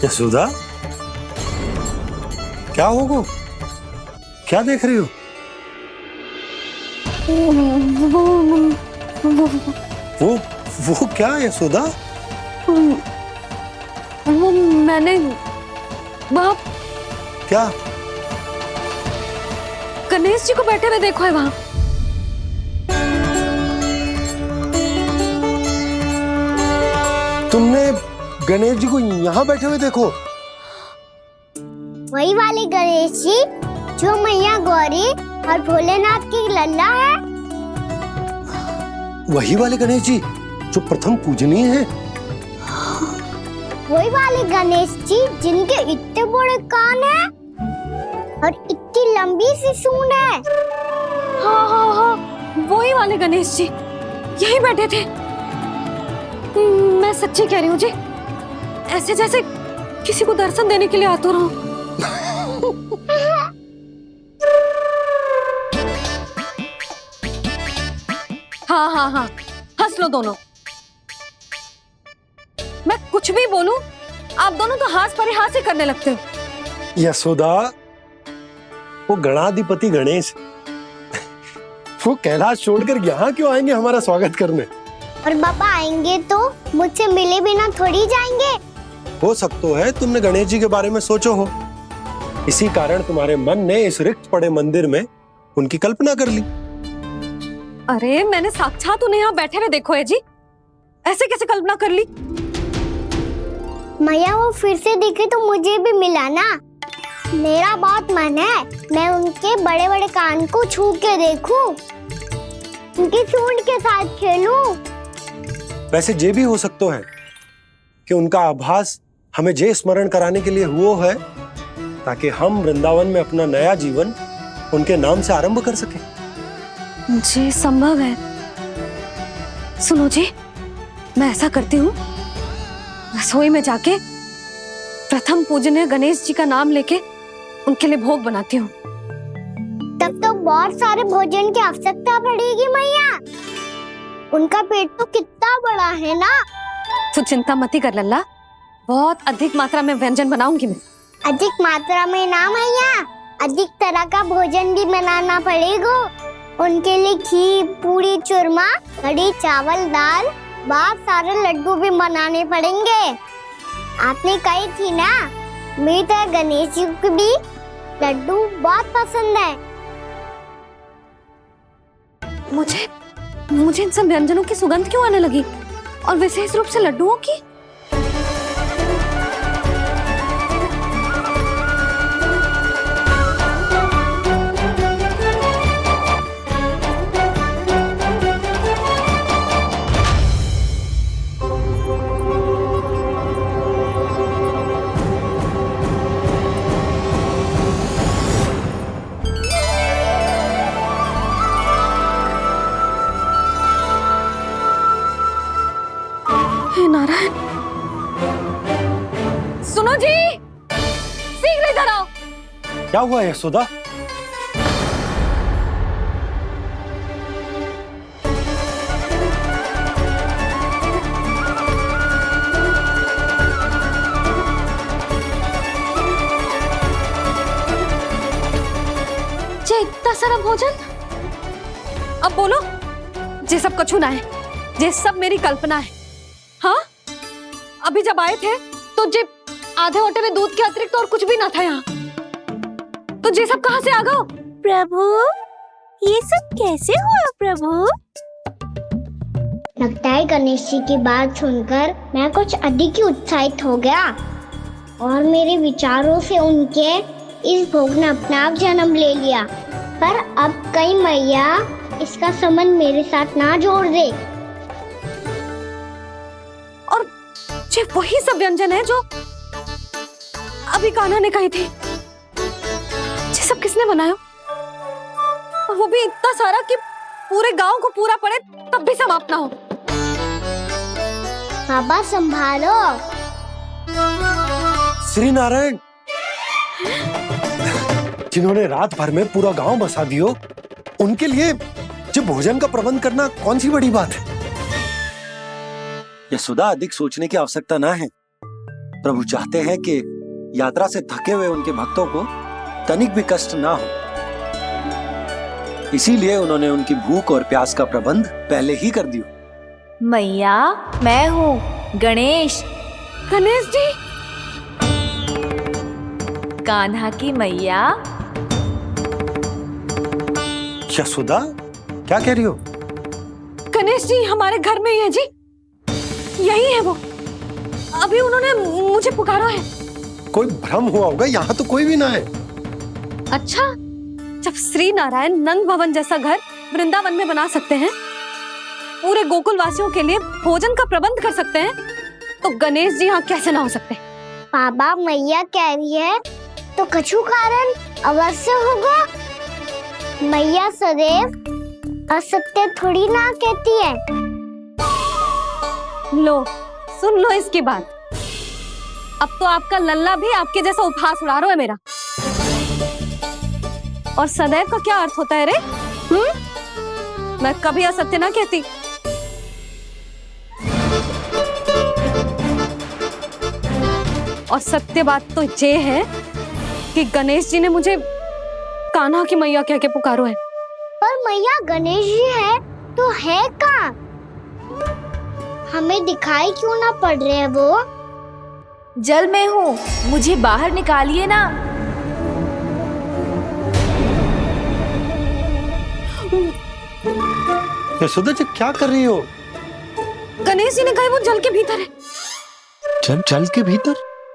यशोदा, क्या होगा? क्या देख रही हो? वो क्या है यशोदा? वो मैंने वहाँ क्या? गणेश जी को बैठे हुए देखो है वहाँ। तुमने गणेश जी को यहाँ बैठे हुए देखो? वही वाले गणेश जी जो मैया गौरी और भोलेनाथ की लल्ला है। वही वाले गणेश जी जो प्रथम पूजनीय हैं? वही वाले गणेश जी जिनके इतने बड़े कान हैं और इतनी लंबी सी सूंड है। हाँ हाँ हाँ, वही वाले गणेश जी यही बैठे थे। मैं सच्ची कह रही हूँ जी, ऐसे जैसे किसी को दर्शन देने के लिए आतुर हूँ। हाँ हाँ हाँ, हंस लो दोनों। मैं कुछ भी बोलूं, आप दोनों तो हाथ पर हाथ ही करने लगते हो। यशोदा, वो गणाधिपति गणेश वो कैलाश छोड़कर यहाँ क्यों आएंगे हमारा स्वागत करने? और पापा आएंगे तो मुझसे मिले बिना थोड़ी जाएंगे। हो सकता है तुमने गणेश जी के बारे में सोचो हो, इसी कारण तुम्हारे मन ने इस रिक्त पड़े मंदिर में उनकी कल्पना कर ली। अरे मैंने साक्षात उन्हें यहाँ बैठे हुए देखो है जी, ऐसे कैसे कल्पना कर ली? मैया वो फिर से दिखे तो मुझे भी मिला ना। मेरा बहुत मन है मैं उनके बड़े बड़े कान को छू के देखूं, उनकी सूंड के साथ खेलूं। वैसे ये भी हो सकता है कि उनका आभास हमें जे स्मरण कराने के लिए हुआ है ताकि हम वृंदावन में अपना नया जीवन उनके नाम से आरंभ कर सके। जी संभव है। सुनो जी, मैं ऐसा करती हूँ, रसोई में जाके प्रथम पूजनीय गणेश जी का नाम लेके उनके लिए भोग बनाती हूँ। तब तो बहुत सारे भोजन की आवश्यकता पड़ेगी मैया, उनका पेट तो कितना बड़ा है ना। तू चिंता मत कर लल्ला, बहुत अधिक मात्रा में व्यंजन बनाऊंगी मैं। अधिक मात्रा में ना मैया, अधिक तरह का भोजन भी बनाना पड़ेगा। उनके लिए खीर, पूरी, चूरमा, कढ़ी, चावल, दाल, बहुत सारे लड्डू भी बनाने पड़ेंगे। आपने कही थी ना, मेरी तरह गणेश जी को भी लड्डू बहुत पसंद है। मुझे इन सब व्यंजनों की सुगंध क्यों आने लगी, और विशेष रूप से लड्डुओं की? हे नारायण, सुनो जी, शीघ्र इधर आओ। क्या हुआ यशोदा? जे इतना सारा भोजन, अब बोलो, जे सब कछु ना है, जे सब मेरी कल्पना है। हाँ, अभी जब आए थे तो जे आधे ओटे में दूध के अतिरिक्त और कुछ भी ना था यहाँ, तो जे सब कहाँ से आ गए? प्रभु, ये सब कैसे हुआ प्रभु? लगता है गणेश जी की बात सुनकर मैं कुछ अधिक ही उत्साहित हो गया और मेरे विचारों से उनके इस भोग ने अपना आप जन्म ले लिया। पर अब कहीं मैया इसका संबंध मेरे साथ ना जोड़ दे। और ये वही सब व्यंजन है जो अभी कान्हा ने कही थी। ये सब किसने बनाया? और वो भी इतना सारा कि पूरे गांव को पूरा पड़े तब भी समाप्त ना हो। बाबा संभालो। श्री नारायण, जिन्होंने रात भर में पूरा गांव बसा दियो, उनके लिए जो भोजन का प्रबंध करना कौन सी बड़ी बात है? यशोदा, अधिक सोचने की आवश्यकता ना है। प्रभु चाहते हैं कि यात्रा से थके हुए उनके भक्तों को तनिक भी कष्ट ना हो। इसीलिए उन्होंने उनकी भूख और प्यास का प्रबंध पहले ही कर दिया। मैया, मैं हूँ गणेश। गणेश जी, कान्हा की मैया। यशोदा, क्या कह रही हो? गणेश जी हमारे घर में ही है जी, यही है वो। अभी उन्होंने मुझे पुकारा है। कोई भ्रम हुआ होगा, यहाँ तो कोई भी ना है। अच्छा, जब श्री नारायण नंद भवन जैसा घर वृंदावन में बना सकते हैं, पूरे गोकुल वासियों के लिए भोजन का प्रबंध कर सकते हैं, तो गणेश जी यहाँ कैसे ना हो सकते? बाबा, मैया कह रही है तो कछु कारण अवश्य होगा। मैया सदैव असत्य थोड़ी ना कहती है। लो, सुन लो इसकी बात। अब तो आपका लल्ला भी आपके जैसा उपहास उड़ा रहा है मेरा। और सदैव का क्या अर्थ होता है रे? मैं कभी असत्य ना कहती। और सत्य बात तो ये है कि गणेश जी ने मुझे कान्हा की मैया कह के पुकारो है। पर मैया गणेश जी है तो है कहाँ? हमें दिखाई क्यों ना पड़ रहे हैं वो? जल में हूँ, मुझे बाहर निकालिए ना। यशोदा जी, क्या कर रही हो? गणेश जी ने कहा वो जल के भीतर है। जल के भीतर?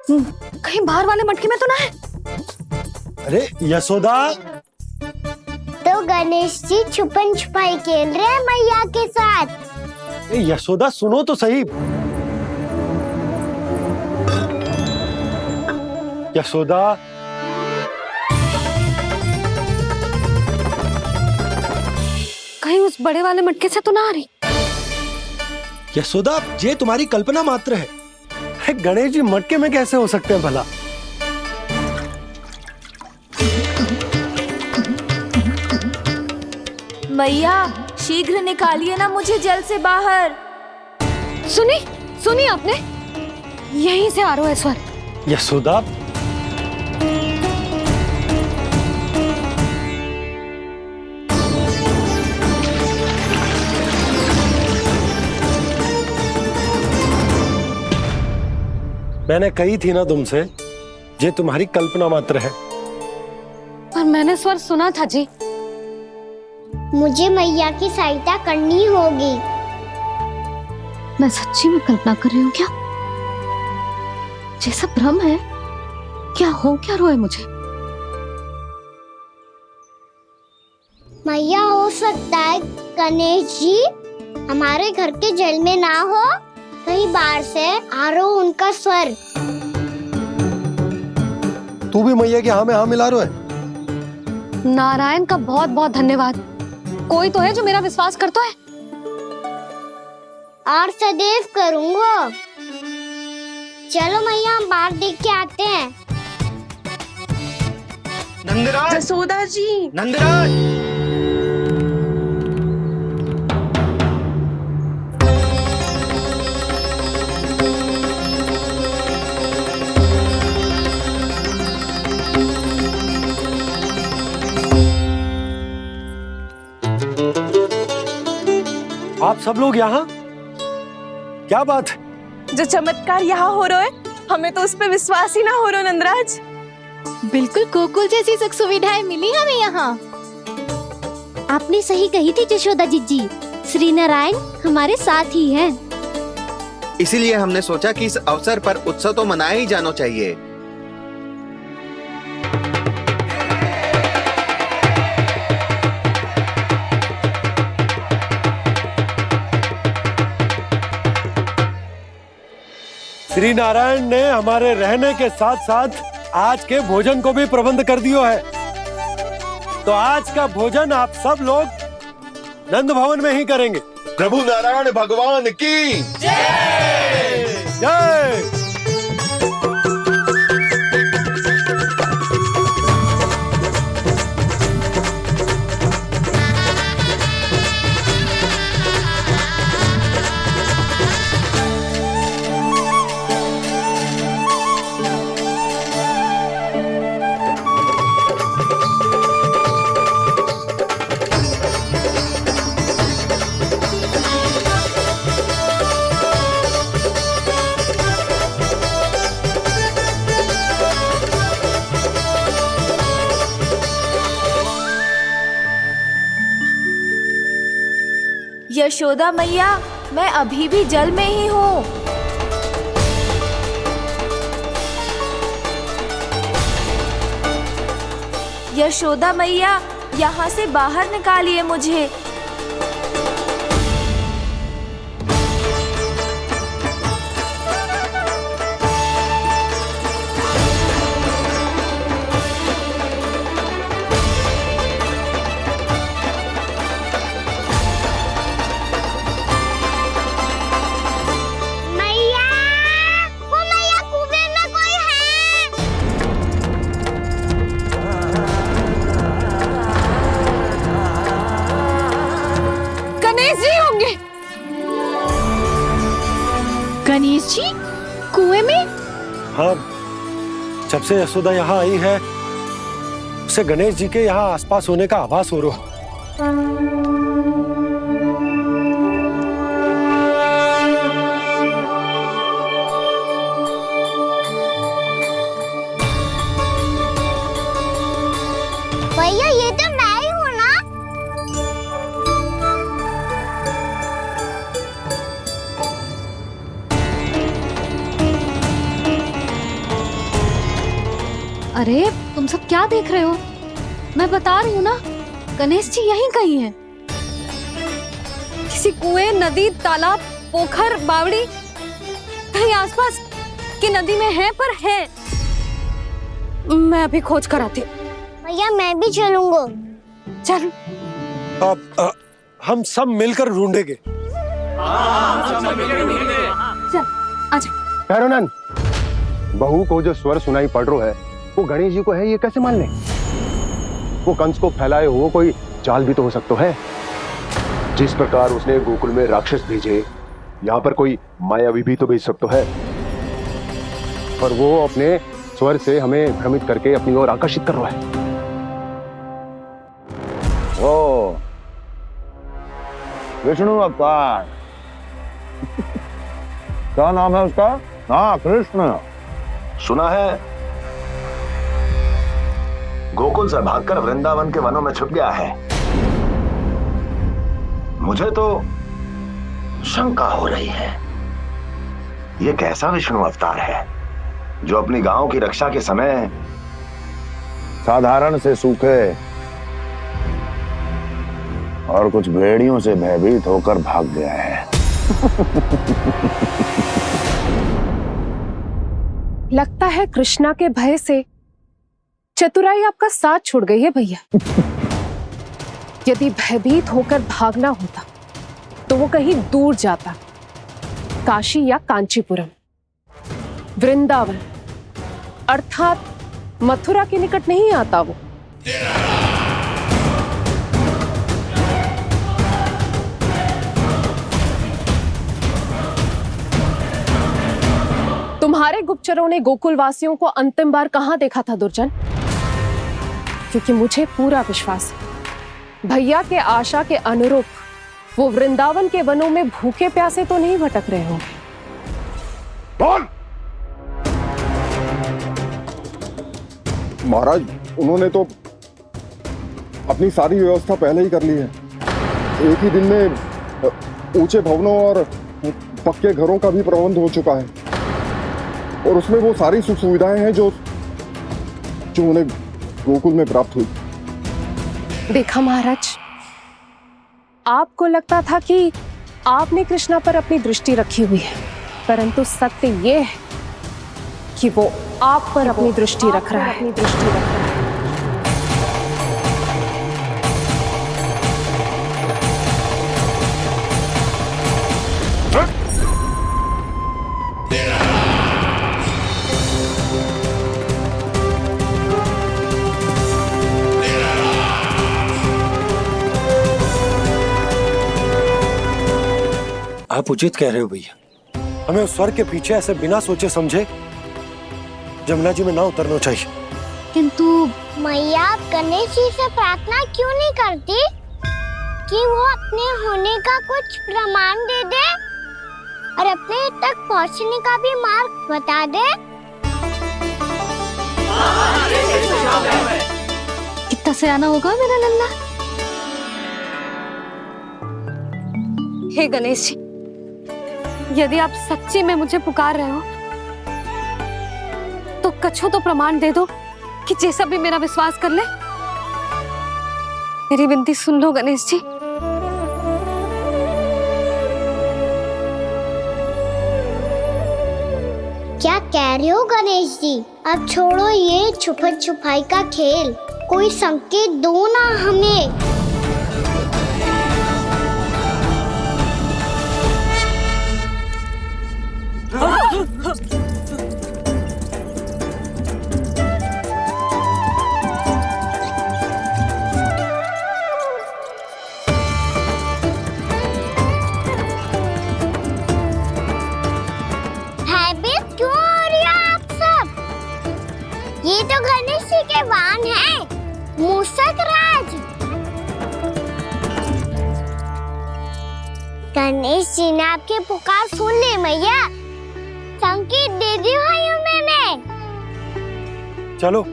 कहीं बाहर वाले मटके में तो ना है? अरे यशोदा! तो गणेश जी छुपन छुपाई खेल रहे हैं मैया के साथ। यशोदा, सुनो तो सही। यशोदा, कहीं उस बड़े वाले मटके से तो ना आ रही? यशोदा, ये तुम्हारी कल्पना मात्र है। गणेश जी मटके में कैसे हो सकते हैं भला? मैया, शीघ्र निकालिए ना मुझे जल से बाहर। सुनी आपने? यहीं से आ रहा है स्वर। यशोदा, मैंने कही थी ना तुमसे, ये तुम्हारी कल्पना मात्र है। पर मैंने स्वर सुना था जी। मुझे मैया की सहायता करनी होगी। मैं सच्ची में कल्पना कर रही हूँ क्या? ये सब भ्रम है क्या? हो क्या रहा है मुझे? मैया, हो सकता है गणेश जी हमारे घर के जल में ना हो, कहीं बाहर से आ रहा हो उनका स्वर। तू भी मैया के हाँ में हाँ मिला रहा है। नारायण का बहुत बहुत धन्यवाद। कोई तो है जो मेरा विश्वास करता है। और सदैव करूंगा। चलो मैया, हम बाहर देख के आते हैं। नंदराज! जसोदा जी! नंदराज! आप सब लोग यहाँ? क्या बात है? जो चमत्कार यहाँ हो रहा है, हमें तो उस पे विश्वास ही ना हो रहा नंदराज। बिल्कुल गोकुल जैसी सुख सुविधाएं मिली हमें यहाँ। आपने सही कही थी जशोदा जीजी, श्री नारायण हमारे साथ ही हैं। इसीलिए हमने सोचा कि इस अवसर पर उत्सव तो मनाया ही जाना चाहिए। श्री नारायण ने हमारे रहने के साथ साथ आज के भोजन को भी प्रबंध कर दियो है। तो आज का भोजन आप सब लोग नंद भवन में ही करेंगे। प्रभु नारायण भगवान की जय जय। यशोदा मैया, मैं अभी भी जल में ही हूँ। यशोदा मैया, यहाँ से बाहर निकालिए मुझे। गणेश जी कुएं में? हाँ, जब से यशोदा यहाँ आई है उसे गणेश जी के यहाँ आसपास होने का आभास हो रहा। भैया ये तो मैं ही हूँ ना? अरे तुम सब क्या देख रहे हो? मैं बता रही हूँ ना, गणेश जी यहीं कहीं हैं। किसी कुएं, नदी, तालाब, पोखर, बावड़ी कहीं आसपास की नदी में है, पर है। मैं अभी खोज कर आती हूँ। भैया मैं भी चलूंगा। चल। अब हम सब मिलकर ढूंढेंगे। चल आजा। भैरवनंद, बहू को जो स्वर सुनाई पड़ रहा है वो गणेश जी को है, ये कैसे मान ले? वो कंस को फैलाए हुए कोई जाल भी तो हो सकता है। जिस प्रकार उसने गोकुल में राक्षस भेजे, यहाँ पर कोई मायावी भी तो भेज सकता है। और वो अपने स्वर से हमें भ्रमित करके अपनी ओर आकर्षित कर रहा है। ओ विष्णु अवतार। क्या नाम है उसका? हाँ, कृष्ण। सुना है गोकुल से भागकर वृंदावन के वनों में छुप गया है। मुझे तो शंका हो रही है, ये कैसा विष्णु अवतार है जो अपनी गांव की रक्षा के समय साधारण से सूखे और कुछ भेड़ियों से भयभीत होकर भाग गया है। लगता है कृष्णा के भय से चतुराई आपका साथ छोड़ गई है भैया। यदि भयभीत होकर भागना होता तो वो कहीं दूर जाता, काशी या कांचीपुरम, वृंदावन अर्थात मथुरा के निकट नहीं आता वो। तुम्हारे गुप्तचरों ने गोकुल वासियों को अंतिम बार कहां देखा था दुर्जन? क्योंकि मुझे पूरा विश्वास है भैया के आशा के अनुरूप वो वृंदावन के वनों में भूखे प्यासे तो नहीं भटक रहे होंगे। बोल! महाराज, उन्होंने तो अपनी सारी व्यवस्था पहले ही कर ली है। एक ही दिन में ऊंचे भवनों और पक्के घरों का भी प्रबंध हो चुका है और उसमें वो सारी सुख सुविधाएं हैं जो उन्हें गोकुल में प्राप्त हुई। देखा महाराज, आपको लगता था कि आपने कृष्णा पर अपनी दृष्टि रखी हुई है, परंतु सत्य ये है कि वो आप पर अपनी दृष्टि रख रहा है। आप उचित कह रहे हो भैया, हमें उस स्वर के पीछे ऐसे बिना सोचे समझे जमुना जी में ना उतरना चाहिए। किंतु मैया, आप गणेश जी से प्रार्थना क्यों नहीं करती कि वो अपने होने का कुछ प्रमाण दे दे और अपने तक पहुंचने का भी मार्ग बता दे? कितना सयाना होगा मेरा लल्ला। हे गणेश जी, यदि आप सच्ची में मुझे पुकार रहे हो तो कछो तो प्रमाण दे दो कि जैसा भी मेरा विश्वास कर ले। मेरी विनती सुन लो गणेश जी। क्या कह रहे हो गणेश जी? अब छोड़ो ये छुपन छुपाई का खेल, कोई संकेत दो ना हमें। भयभीत क्यों हो रही हो आप सब? ये तो गणेश जी के वाहन हैं, मूषक राज। गणेश जी ने आपकी पुकार सुन ली मैया, संकेत दे दी भाइयों मैंने। चलो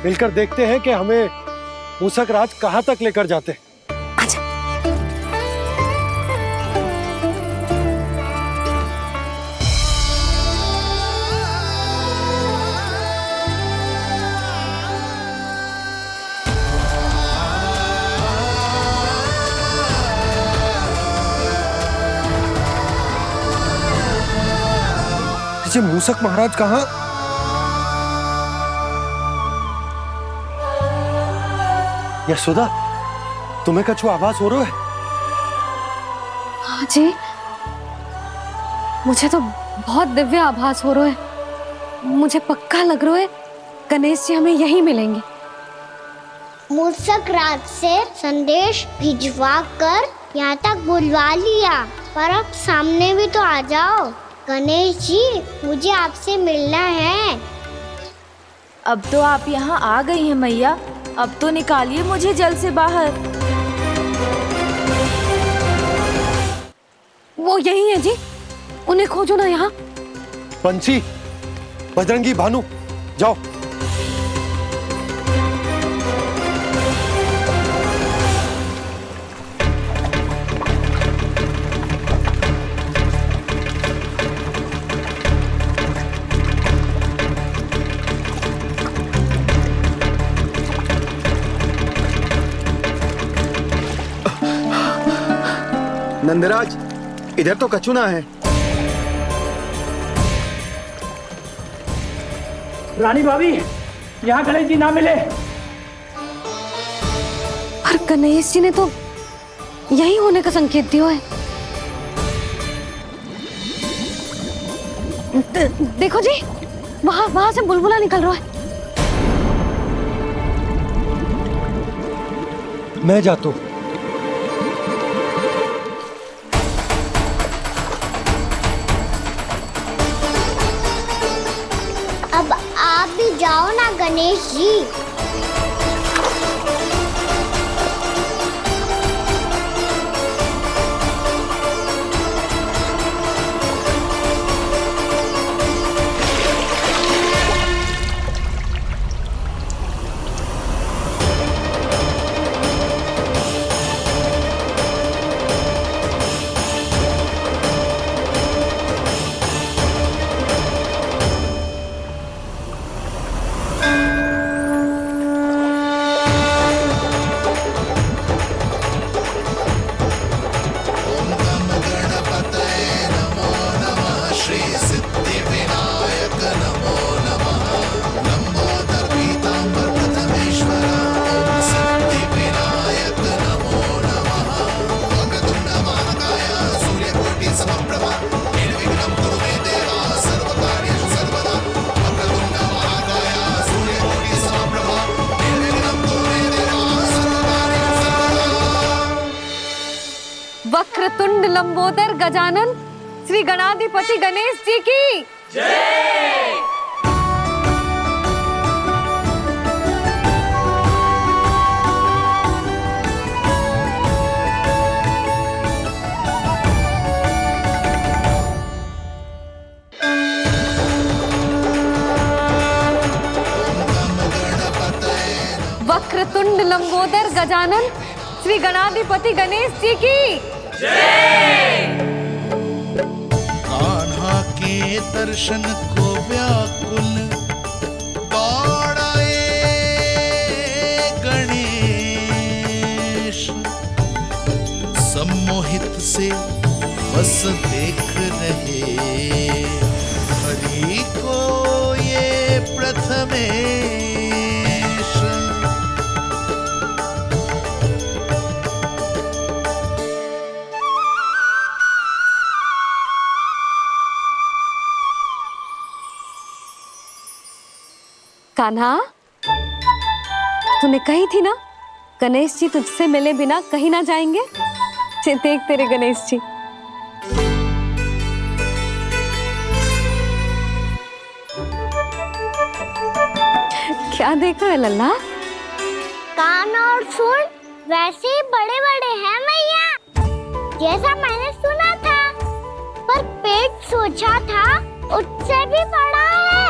मिलकर देखते हैं कि हमें मूषक राज कहाँ तक लेकर जाते हैं। ये मूषक महाराज कहाँ? यशोदा, तुम्हें कछु आभास हो रहा है? हाँ जी, मुझे तो बहुत दिव्य आभास हो रहा है। मुझे पक्का लग रहा है गणेश जी हमें यहीं मिलेंगे। मूषक राज से संदेश भिजवा कर यहाँ तक बुलवा लिया, पर अब सामने भी तो आ जाओ। गणेश जी, मुझे आपसे मिलना है। अब तो आप यहाँ आ गई हैं मैया, अब तो निकालिए मुझे जल से बाहर। वो यही है जी, उन्हें खोजो ना यहाँ। पंछी, बजरंगी, भानु, जाओ। नंदराज, इधर तो कछुना है। रानी भाभी, यहाँ गणेश जी ना मिले। पर गणेश जी ने तो यही होने का संकेत दिया है। देखो जी, वहां से बुलबुला निकल रहा है। मैं जाता हूँ। अब आप भी जाओ ना गणेश जी। वक्रतुंड लंबोदर गजानन श्री गणाधिपति गणेश जी की जय। वक्रतुंड लंबोदर गजानन श्री गणाधिपति गणेश जी की कान्हा के दर्शन को व्याकुल दौड़ाए गणेश, सम्मोहित से बस देख रहे हरि को ये प्रथमेश। कान्हा, तूने कही थी ना गणेश जी तुझसे मिले बिना कहीं ना जाएंगे। देख तेरे गणेश जी। क्या देख रहा है लल्ला? कान और सुन वैसे ही बड़े बड़े हैं मैया, जैसा मैंने सुना था, पर पेट सोचा था उससे भी बड़ा है।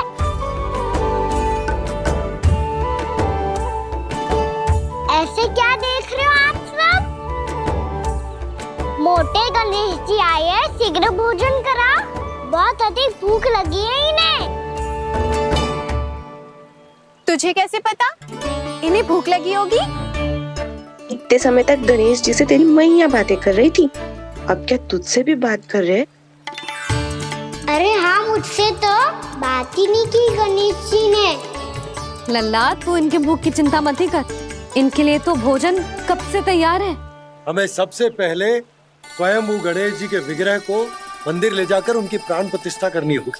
ऐसे क्या देख रहे हो आप सब? मोटे गणेश जी आए हैं, शीघ्र भोजन करा, बहुत अधिक भूख लगी है इन्हें। तुझे कैसे पता इन्हें भूख लगी होगी? इतने समय तक गणेश जी से तेरी मैया बातें कर रही थी, अब क्या तुझसे भी बात कर रहे? अरे हाँ, मुझसे तो बात ही नहीं की गणेश जी ने। लल्ला, तू इनके भूख की चिंता मत ही कर, इनके लिए तो भोजन कब से तैयार है। हमें सबसे पहले स्वयं गणेश जी के विग्रह को मंदिर ले जाकर उनकी प्राण प्रतिष्ठा करनी होगी।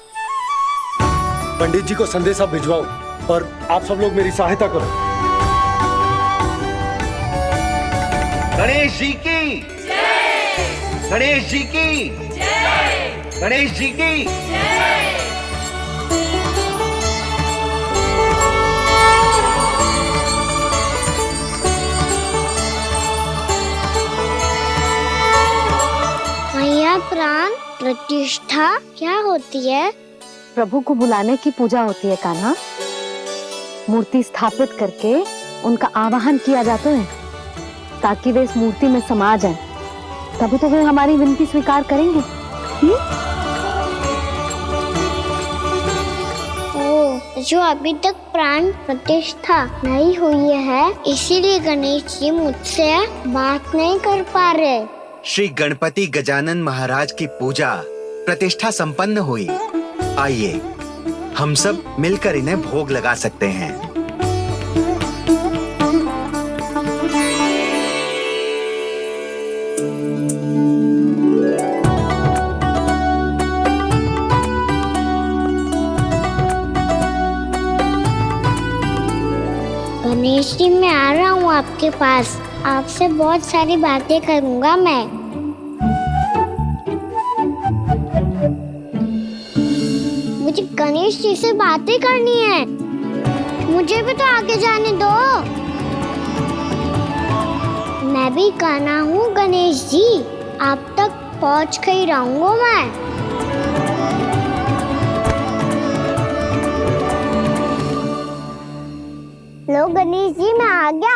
पंडित जी को संदेशा भिजवाओ और आप सब लोग मेरी सहायता करो। गणेश जी की जय, गणेश जी की जय, गणेश जी की जय। मैया, प्राण प्रतिष्ठा क्या होती है? प्रभु को बुलाने की पूजा होती है कान्हा। मूर्ति स्थापित करके उनका आवाहन किया जाता है ताकि वे इस मूर्ति में समा जाएं। तभी तो वे हमारी विनती स्वीकार करेंगे। ओ, जो अभी तक प्राण प्रतिष्ठा नहीं हुई है, इसीलिए गणेश जी मुझसे बात नहीं कर पा रहे। श्री गणपति गजानन महाराज की पूजा प्रतिष्ठा संपन्न हुई। आइए हम सब मिलकर इन्हें भोग लगा सकते हैं। गणेश जी, मैं आ रहा हूँ आपके पास, आपसे बहुत सारी बातें करूँगा मैं। मुझे गणेश जी से बातें करनी है, मुझे भी तो आगे जाने दो। मैं भी कान्हा हूँ गणेश जी, आप तक पहुँच कर ही रहूँगा मैं। लो गणेश जी, मैं आ गया।